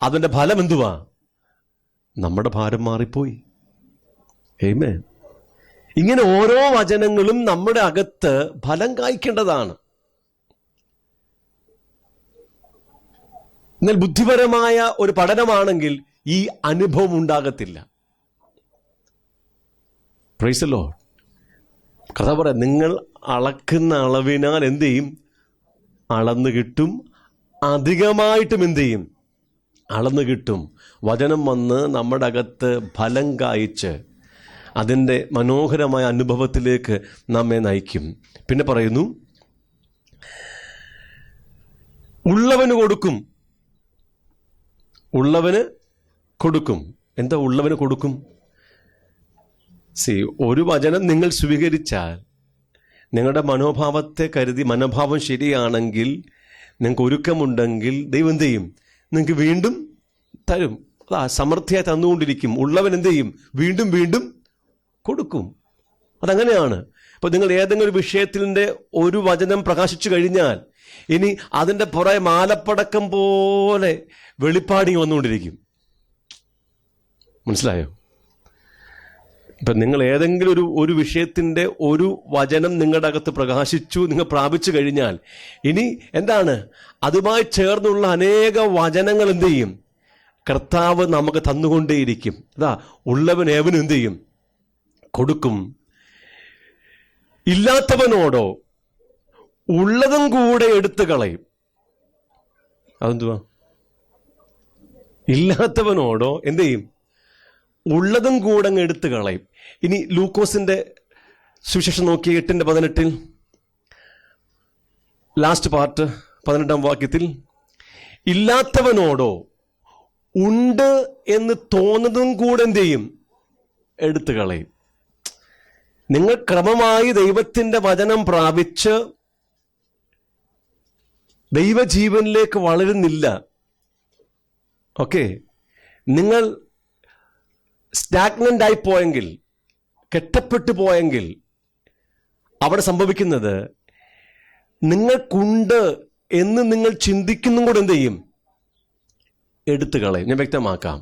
അതിന്റെ ഫലം എന്തുവാ? നമ്മുടെ ഭാരം മാറിപ്പോയി. ആമേൻ. ഇങ്ങനെ ഓരോ വചനങ്ങളും നമ്മുടെ അകത്ത് ഫലം കായ്ക്കേണ്ടതാണ്. എന്നാൽ ബുദ്ധിപരമായ ഒരു പഠനമാണെങ്കിൽ ഈ അനുഭവം ഉണ്ടാകത്തില്ല. Praise the Lord. കഥ പറയാം, നിങ്ങൾ അളക്കുന്ന അളവിനാൽ എന്ത് ചെയ്യും? അളന്ന് കിട്ടും. അധികമായിട്ടും എന്ത് ചെയ്യും? അളന്ന് കിട്ടും. വചനം വന്ന് നമ്മുടെ അകത്ത് ഫലം കായ്ച്ച് അതിൻ്റെ മനോഹരമായ അനുഭവത്തിലേക്ക് നമ്മെ നയിക്കും. പിന്നെ പറയുന്നു, ഉള്ളവന് കൊടുക്കും. ഉള്ളവന് കൊടുക്കും. എന്താ ഉള്ളവന് കൊടുക്കും? ഒരു വചനം നിങ്ങൾ സ്വീകരിച്ചാൽ നിങ്ങളുടെ മനോഭാവത്തെ കരുതി, മനോഭാവം ശരിയാണെങ്കിൽ, നിങ്ങൾക്ക് ഒരുക്കമുണ്ടെങ്കിൽ ദൈവം എന്ത് ചെയ്യും? നിങ്ങൾക്ക് വീണ്ടും തരും. അതാ സമൃദ്ധിയായി തന്നുകൊണ്ടിരിക്കും. ഉള്ളവൻ എന്ത് ചെയ്യും? വീണ്ടും വീണ്ടും കൊടുക്കും. അതങ്ങനെയാണ്. അപ്പൊ നിങ്ങൾ ഏതെങ്കിലും ഒരു വിഷയത്തിൻ്റെ ഒരു വചനം പ്രകാശിച്ചു കഴിഞ്ഞാൽ ഇനി അതിൻ്റെ പുറകെ മാലപ്പടക്കം പോലെ വെളിപ്പാടി വന്നുകൊണ്ടിരിക്കും. മനസ്സിലായോ? ഇപ്പൊ നിങ്ങൾ ഏതെങ്കിലും ഒരു വിഷയത്തിന്റെ ഒരു വചനം നിങ്ങളുടെ അകത്ത് പ്രകാശിച്ചു, നിങ്ങൾ പ്രാപിച്ചു കഴിഞ്ഞാൽ ഇനി എന്താണ്? അതുമായി ചേർന്നുള്ള അനേക വചനങ്ങൾ എന്ത് ചെയ്യും? കർത്താവ് നമുക്ക് തന്നുകൊണ്ടേയിരിക്കും. അതാ, ഉള്ളവൻ ഏവനും എന്ത് ചെയ്യും? കൊടുക്കും. ഇല്ലാത്തവനോടോ ഉള്ളതും കൂടെ എടുത്തു കളയും. അതെന്തുവാ? ഇല്ലാത്തവനോടോ എന്ത് ചെയ്യും? ഉള്ളതും കൂടെ അങ്ങ് എടുത്തു കളയും. ഇനി ലൂക്കോസിന്റെ സുവിശേഷം നോക്കി 8:18 ലാസ്റ്റ് പാർട്ട് 18-ാം വാക്യത്തിൽ, ഇല്ലാത്തവനോടോ ഉണ്ട് എന്ന് തോന്നുന്നതും കൂടെ എന്ത് ചെയ്യും? എടുത്തു കളയും. നിങ്ങൾ ക്രമമായി ദൈവത്തിന്റെ വചനം പ്രാപിച്ച് ദൈവജീവനിലേക്ക് വളരുന്നില്ല. ഓക്കെ, നിങ്ങൾ സ്റ്റാഗ്നന്റ് ആയി പോയെങ്കിൽ, കെട്ടപ്പെട്ടു പോയെങ്കിൽ അവിടെ സംഭവിക്കുന്നത് നിങ്ങൾക്കുണ്ട് എന്ന് നിങ്ങൾ ചിന്തിക്കുന്നതും കൂടെ എന്ത് ചെയ്യും? എടുത്തു കളയും. ഞാൻ വ്യക്തമാക്കാം.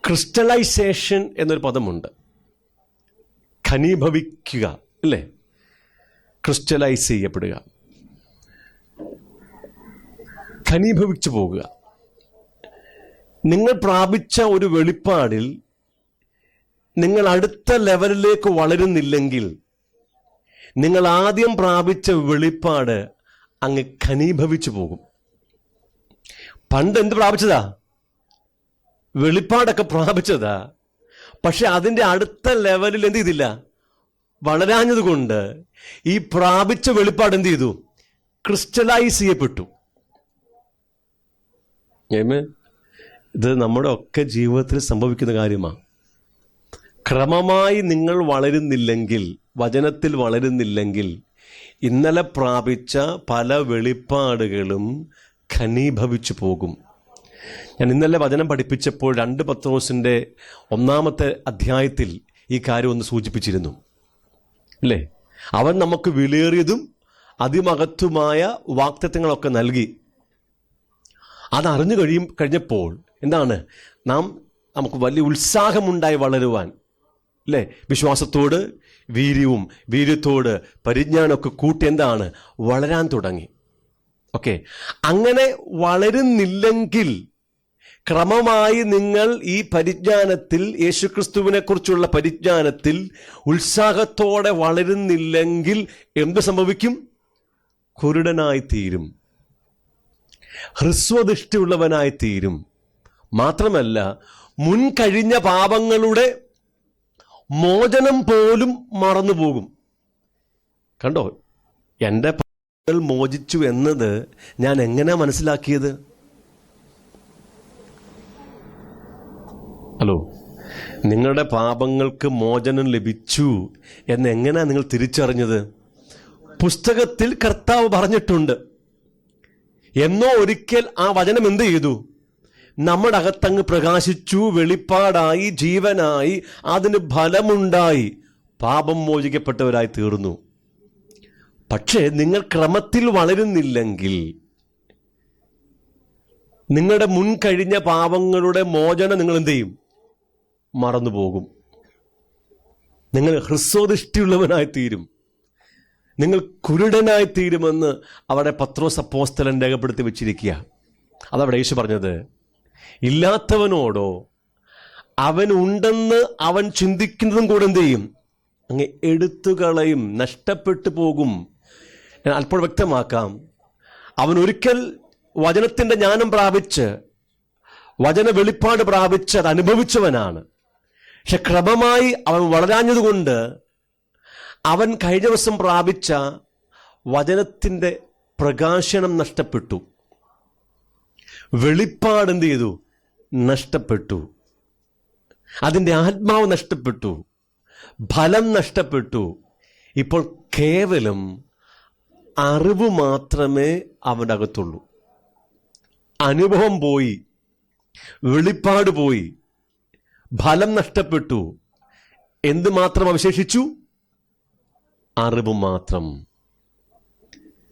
ക്രിസ്റ്റലൈസേഷൻ എന്നൊരു പദമുണ്ട്. ഘനീഭവിക്കുക, അല്ലേ? ക്രിസ്റ്റലൈസ് ചെയ്യപ്പെടുക, ഘനീഭവിച്ചു പോകുക. നിങ്ങൾ പ്രാപിച്ച ഒരു വെളിപ്പാടിൽ നിങ്ങൾ അടുത്ത ലെവലിലേക്ക് വളരുന്നില്ലെങ്കിൽ, നിങ്ങൾ ആദ്യം പ്രാപിച്ച വെളിപ്പാട് അങ്ങ് ഘനീഭവിച്ചു പോകും. പണ്ട് എന്ത് പ്രാപിച്ചതാ? വെളിപ്പാടൊക്കെ പ്രാപിച്ചതാ. പക്ഷെ അതിൻ്റെ അടുത്ത ലെവലിൽ എന്ത് ചെയ്തില്ല? വളരാഞ്ഞത് കൊണ്ട് ഈ പ്രാപിച്ച വെളിപ്പാട് എന്ത് ചെയ്തു? ക്രിസ്റ്റലൈസ് ചെയ്യപ്പെട്ടു. ഇത് നമ്മുടെ ഒക്കെ ജീവിതത്തിൽ സംഭവിക്കുന്ന കാര്യമാണ്. ക്രമമായി നിങ്ങൾ വളരുന്നില്ലെങ്കിൽ, വചനത്തിൽ വളരുന്നില്ലെങ്കിൽ, ഇന്നലെ പ്രാപിച്ച പല വെളിപ്പാടുകളും ഘനീഭവിച്ചു പോകും. ഞാൻ ഇന്നലെ വചനം പഠിപ്പിച്ചപ്പോൾ 2 പത്രോസിൻ്റെ 1-ാമത്തെ അധ്യായത്തിൽ ഈ കാര്യം ഒന്ന് സൂചിപ്പിച്ചിരുന്നു അല്ലേ? അവൻ നമുക്ക് വിലയേറിയതും അതിമഹത്വമായ വാഗ്ദത്തങ്ങളൊക്കെ നൽകി. അതറിഞ്ഞു കഴിഞ്ഞപ്പോൾ എന്താണ്? നമുക്ക് വലിയ ഉത്സാഹമുണ്ടായി വളരുവാൻ അല്ലേ? വിശ്വാസത്തോട് വീര്യവും വീര്യത്തോട് പരിജ്ഞാനമൊക്കെ കൂട്ടി എന്താണ്? വളരാൻ തുടങ്ങി. ഓക്കെ, അങ്ങനെ വളരുന്നില്ലെങ്കിൽ, ക്രമമായി നിങ്ങൾ ഈ പരിജ്ഞാനത്തിൽ, യേശുക്രിസ്തുവിനെ കുറിച്ചുള്ള പരിജ്ഞാനത്തിൽ ഉത്സാഹത്തോടെ വളരുന്നില്ലെങ്കിൽ എന്ത് സംഭവിക്കും? കുരുടനായിത്തീരും, ഹ്രസ്വദൃഷ്ടിയുള്ളവനായിത്തീരും. മാത്രമല്ല, മുൻകഴിഞ്ഞ പാപങ്ങളുടെ മോചനം പോലും മറന്നുപോകും. കണ്ടോ, എൻ്റെ പാപങ്ങൾ മോചിച്ചു എന്നത് ഞാൻ എങ്ങനെ മനസ്സിലാക്കിയത്? ഹലോ, നിങ്ങളുടെ പാപങ്ങൾക്ക് മോചനം ലഭിച്ചു എന്നെങ്ങനെയാണ് നിങ്ങൾ തിരിച്ചറിഞ്ഞത്? പുസ്തകത്തിൽ കർത്താവ് പറഞ്ഞിട്ടുണ്ട്. എന്നോ ഒരിക്കൽ ആ വചനം എന്ത് ചെയ്തു? നമ്മുടെ അകത്തങ്ങ് പ്രകാശിച്ചു, വെളിപ്പാടായി, ജീവനായി, അതിന് ഫലമുണ്ടായി, പാപം മോചിക്കപ്പെട്ടവരായി തീർന്നു. പക്ഷേ നിങ്ങൾ ക്രമത്തിൽ വളരുന്നില്ലെങ്കിൽ നിങ്ങളുടെ മുൻകഴിഞ്ഞ പാപങ്ങളുടെ മോചനം നിങ്ങൾ എന്ത് ചെയ്യും? മറന്നുപോകും. നിങ്ങൾ ഹ്രസ്വദൃഷ്ടിയുള്ളവനായി തീരും, നിങ്ങൾ കുരുടനായി തീരുമെന്ന് അവിടെ പത്രോസ് അപ്പോസ്തലൻ രേഖപ്പെടുത്തി വെച്ചിരിക്കുക. അതവിടെ യേശു പറഞ്ഞത്, ഇല്ലാത്തവനോടോ അവനുണ്ടെന്ന് അവൻ ചിന്തിക്കുന്നതും കൂടെ എന്ത് ചെയ്യും? അങ്ങ് എടുത്തുകളയും, നഷ്ടപ്പെട്ടു പോകും. ഞാൻ അല്പം വ്യക്തമാക്കാം. അവൻ ഒരിക്കൽ വചനത്തിൻ്റെ ജ്ഞാനം പ്രാപിച്ച്, വചന വെളിപ്പാട് പ്രാപിച്ച് അത് അനുഭവിച്ചവനാണ്. പക്ഷെ ക്രമമായി അവൻ വളരാഞ്ഞതുകൊണ്ട് അവൻ കഴിഞ്ഞ ദിവസം പ്രാപിച്ച വചനത്തിൻ്റെ പ്രകാശനം നഷ്ടപ്പെട്ടു, വെളിപ്പാട് എന്ത് ചെയ്തു? നഷ്ടപ്പെട്ടു, അതിൻ്റെ ആത്മാവ് നഷ്ടപ്പെട്ടു, ഫലം നഷ്ടപ്പെട്ടു. ഇപ്പോൾ കേവലം അറിവ് മാത്രമേ അവൻ്റെ അകത്തുള്ളൂ. അനുഭവം പോയി, വെളിപ്പാട് പോയി, ഫലം നഷ്ടപ്പെട്ടു. എന്ത് മാത്രം അവശേഷിച്ചു? അറിവ് മാത്രം.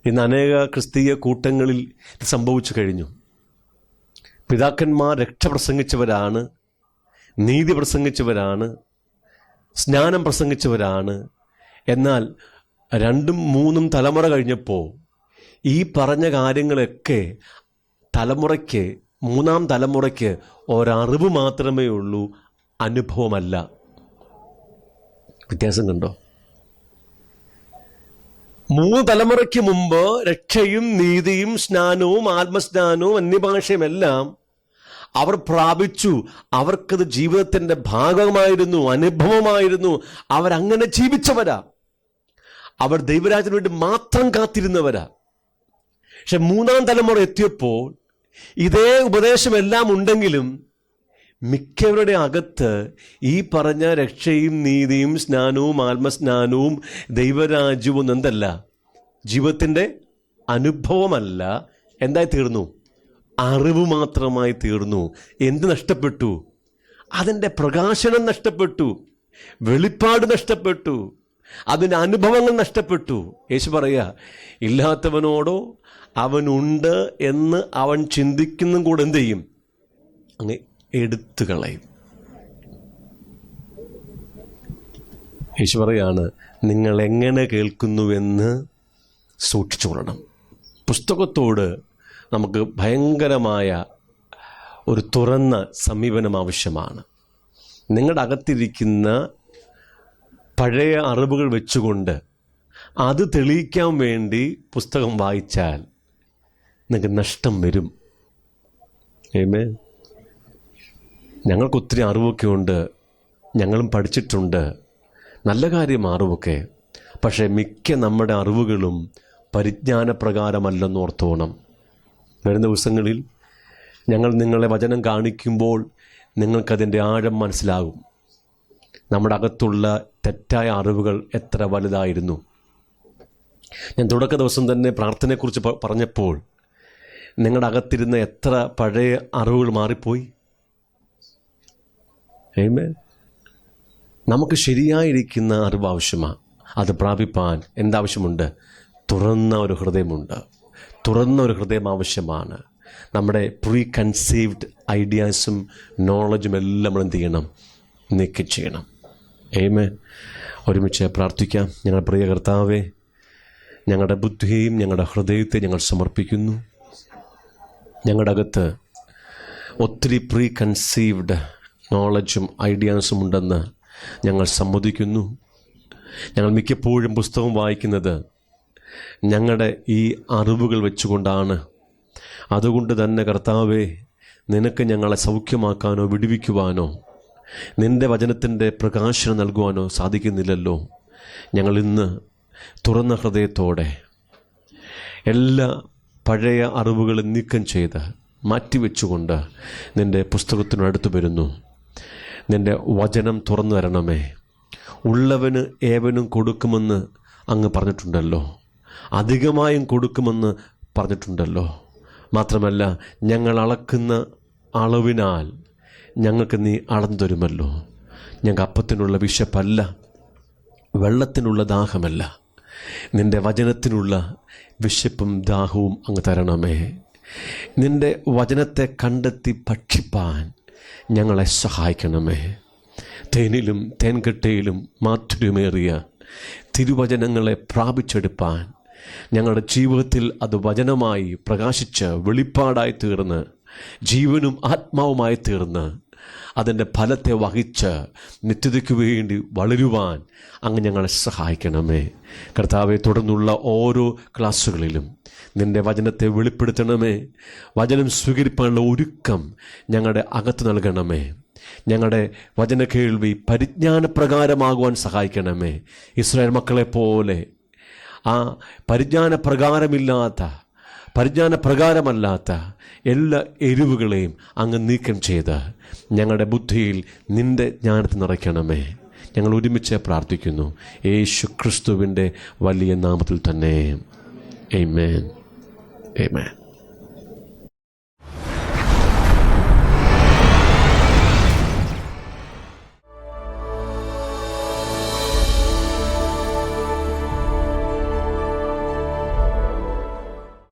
ഇന്ന് അനേക ക്രിസ്തീയ കൂട്ടങ്ങളിൽ ഇത് സംഭവിച്ചു കഴിഞ്ഞു. പിതാക്കന്മാർ രക്ഷ പ്രസംഗിച്ചവരാണ്, നീതി പ്രസംഗിച്ചവരാണ്, സ്നാനം പ്രസംഗിച്ചവരാണ്. എന്നാൽ 2-3 തലമുറ കഴിഞ്ഞപ്പോൾ ഈ പറഞ്ഞ കാര്യങ്ങളൊക്കെ തലമുറയ്ക്ക്, 3-ാം തലമുറയ്ക്ക് ഒരറിവ് മാത്രമേ ഉള്ളൂ, അനുഭവമല്ല. വ്യത്യാസം കണ്ടോ? 3 തലമുറയ്ക്ക് മുമ്പ് രക്ഷയും നീതിയും സ്നാനവും ആത്മസ്നാനവും അന്യഭാഷയും എല്ലാം അവർ പ്രാപിച്ചു. അവർക്കത് ജീവിതത്തിൻ്റെ ഭാഗമായിരുന്നു, അനുഭവമായിരുന്നു. അവരങ്ങനെ ജീവിച്ചവരാ. അവർ ദൈവരാജ്യത്തിന് വേണ്ടി മാത്രം കാത്തിരുന്നവരാ. പക്ഷെ 3-ാം തലമുറ എത്തിയപ്പോൾ ഇതേ ഉപദേശമെല്ലാം ഉണ്ടെങ്കിലും മിക്കവരുടെ അകത്ത് ഈ പറഞ്ഞ രക്ഷയും നീതിയും സ്നാനവും ആത്മസ്നാനവും ദൈവരാജ്യവും എന്തല്ല, ജീവിതത്തിൻ്റെ അനുഭവമല്ല. എന്തായി തീർന്നു? അറിവ് മാത്രമായി തീർന്നു. എന്ത് നഷ്ടപ്പെട്ടു? അതിൻ്റെ പ്രകാശനം നഷ്ടപ്പെട്ടു, വെളിപ്പാട് നഷ്ടപ്പെട്ടു, അതിൻ്റെ അനുഭവങ്ങൾ നഷ്ടപ്പെട്ടു. യേശു പറയുക, ഇല്ലാത്തവനോടോ അവനുണ്ട് എന്ന് അവൻ ചിന്തിക്കുന്നതും കൂടെ എന്ത് ചെയ്യും? അങ്ങ് എടുത്തു കളയും. യേശു പറയാണ്, നിങ്ങൾ എങ്ങനെ കേൾക്കുന്നുവെന്ന് സൂക്ഷിച്ചുകൊള്ളണം. പുസ്തകത്തോട് നമുക്ക് ഭയങ്കരമായ ഒരു തുറന്ന സമീപനം ആവശ്യമാണ്. നിങ്ങളുടെ അകത്തിരിക്കുന്ന പഴയ അറിവുകൾ വെച്ചുകൊണ്ട് അത് തെളിയിക്കാൻ വേണ്ടി പുസ്തകം വായിച്ചാൽ നിങ്ങൾക്ക് നഷ്ടം വരും. ആമേൻ. ഞങ്ങൾക്ക് ഒത്തിരി അറിവൊക്കെ ഉണ്ട്, ഞങ്ങളും പഠിച്ചിട്ടുണ്ട്, നല്ല കാര്യം അറിവൊക്കെ. പക്ഷേ മിക്ക നമ്മുടെ അറിവുകളും പരിജ്ഞാനപ്രകാരമല്ലെന്ന് ഓർത്തോണം. വരുന്ന ദിവസങ്ങളിൽ ഞങ്ങൾ നിങ്ങളെ വചനം കാണിക്കുമ്പോൾ നിങ്ങൾക്കതിൻ്റെ ആഴം മനസ്സിലാകും. നമ്മുടെ അകത്തുള്ള തെറ്റായ അറിവുകൾ എത്ര വലുതായിരുന്നു. ഞാൻ തുടക്ക ദിവസം തന്നെ പ്രാർത്ഥനയെക്കുറിച്ച് പറഞ്ഞപ്പോൾ നിങ്ങളുടെ അകത്തിരുന്ന എത്ര പഴയ അറിവുകൾ മാറിപ്പോയി. ആമേൻ. നമുക്ക് ശരിയായിരിക്കുന്ന അറിവ് ആവശ്യമാണ്. അത് പ്രാപിപ്പാൻ എന്താവശ്യമുണ്ട്? തുറന്ന ഒരു ഹൃദയമുണ്ട്. തുറന്ന ഒരു ഹൃദയം ആവശ്യമാണ്. നമ്മുടെ പ്രീ കൺസീവ്ഡ് ഐഡിയാസും നോളജും എല്ലാം നമ്മൾ എന്ത് ചെയ്യണം? നീക്കം ചെയ്യണം. ആമേൻ. ഒരുമിച്ച് പ്രാർത്ഥിക്കാം. ഞങ്ങളുടെ പ്രിയ കർത്താവേ, ഞങ്ങളുടെ ബുദ്ധിയും ഞങ്ങളുടെ ഹൃദയത്തെ ഞങ്ങൾ സമർപ്പിക്കുന്നു. ഞങ്ങളുടെ അകത്ത് ഒത്തിരി പ്രീ കൺസീവ്ഡ് നോളജും ഐഡിയാസും ഉണ്ടെന്ന് ഞങ്ങൾ സമ്മതിക്കുന്നു. ഞങ്ങൾ മിക്കപ്പോഴും പുസ്തകം വായിക്കുന്നത് ഞങ്ങളുടെ ഈ അറിവുകൾ വെച്ചുകൊണ്ടാണ്. അതുകൊണ്ട് തന്നെ കർത്താവേ, നിനക്ക് ഞങ്ങളെ സൗഖ്യമാക്കാനോ വിടുവിക്കുവാനോ നിൻ്റെ വചനത്തിൻ്റെ പ്രകാശനം നൽകുവാനോ സാധിക്കുന്നില്ലല്ലോ. ഞങ്ങളിന്ന് തുറന്ന ഹൃദയത്തോടെ എല്ലാ പഴയ അറിവുകളും നീക്കം ചെയ്ത് മാറ്റിവെച്ചുകൊണ്ട് നിൻ്റെ പുസ്തകത്തിനടുത്ത് വരുന്നു. നിൻ്റെ വചനം തുറന്നു തരണമേ. ഉള്ളവന് ഏവനും കൊടുക്കുമെന്ന് അങ്ങ് പറഞ്ഞിട്ടുണ്ടല്ലോ, അധികമായും കൊടുക്കുമെന്ന് പറഞ്ഞിട്ടുണ്ടല്ലോ. മാത്രമല്ല, ഞങ്ങൾ അളക്കുന്ന അളവിനാൽ ഞങ്ങൾക്ക് നീ അളന്നു തരുമല്ലോ. ഞങ്ങൾക്ക് അപ്പത്തിനുള്ള വിശപ്പല്ല, വെള്ളത്തിനുള്ള ദാഹമല്ല, നിൻ്റെ വചനത്തിനുള്ള വിശപ്പും ദാഹവും അങ്ങ് തരണമേ. നിൻ്റെ വചനത്തെ കണ്ടെത്തി ഭക്ഷിപ്പാൻ ഞങ്ങളെ സഹായിക്കണമേ. തേനിലും തേൻകട്ടയിലും മാധുര്യമേറിയ തിരുവചനങ്ങളെ പ്രാപിച്ചെടുപ്പാൻ ഞങ്ങളുടെ ജീവിതത്തിൽ അത് വചനമായി പ്രകാശിച്ച് വെളിപ്പാടായി തീർന്ന് ജീവനും ആത്മാവുമായി തീർന്ന് അതിൻ്റെ ഫലത്തെ വഹിച്ച് നിത്യതയ്ക്ക് വേണ്ടി വളരുവാൻ അങ്ങ് ഞങ്ങളെ സഹായിക്കണമേ. കർത്താവെ, തുടർന്നുള്ള ഓരോ ക്ലാസ്സുകളിലും നിൻ്റെ വചനത്തെ വെളിപ്പെടുത്തണമേ. വചനം സ്വീകരിക്കാനുള്ള ഒരുക്കം ഞങ്ങളുടെ അകത്ത് നൽകണമേ. ഞങ്ങളുടെ വചന കേൾവി പരിജ്ഞാനപ്രകാരമാകുവാൻ സഹായിക്കണമേ. ഇസ്രായേൽ മക്കളെ പോലെ ആ പരിജ്ഞാനപ്രകാരമല്ലാത്ത എല്ലാ എരിവുകളെയും അങ്ങ് നീക്കം ചെയ്ത് ഞങ്ങളുടെ ബുദ്ധിയിൽ നിൻ്റെ ജ്ഞാനത്തെ നിറയ്ക്കണമേ. ഞങ്ങൾ ഒരുമിച്ച് പ്രാർത്ഥിക്കുന്നു യേശു ക്രിസ്തുവിൻ്റെ വലിയ നാമത്തിൽ തന്നെ. ആമേൻ. ആമേൻ.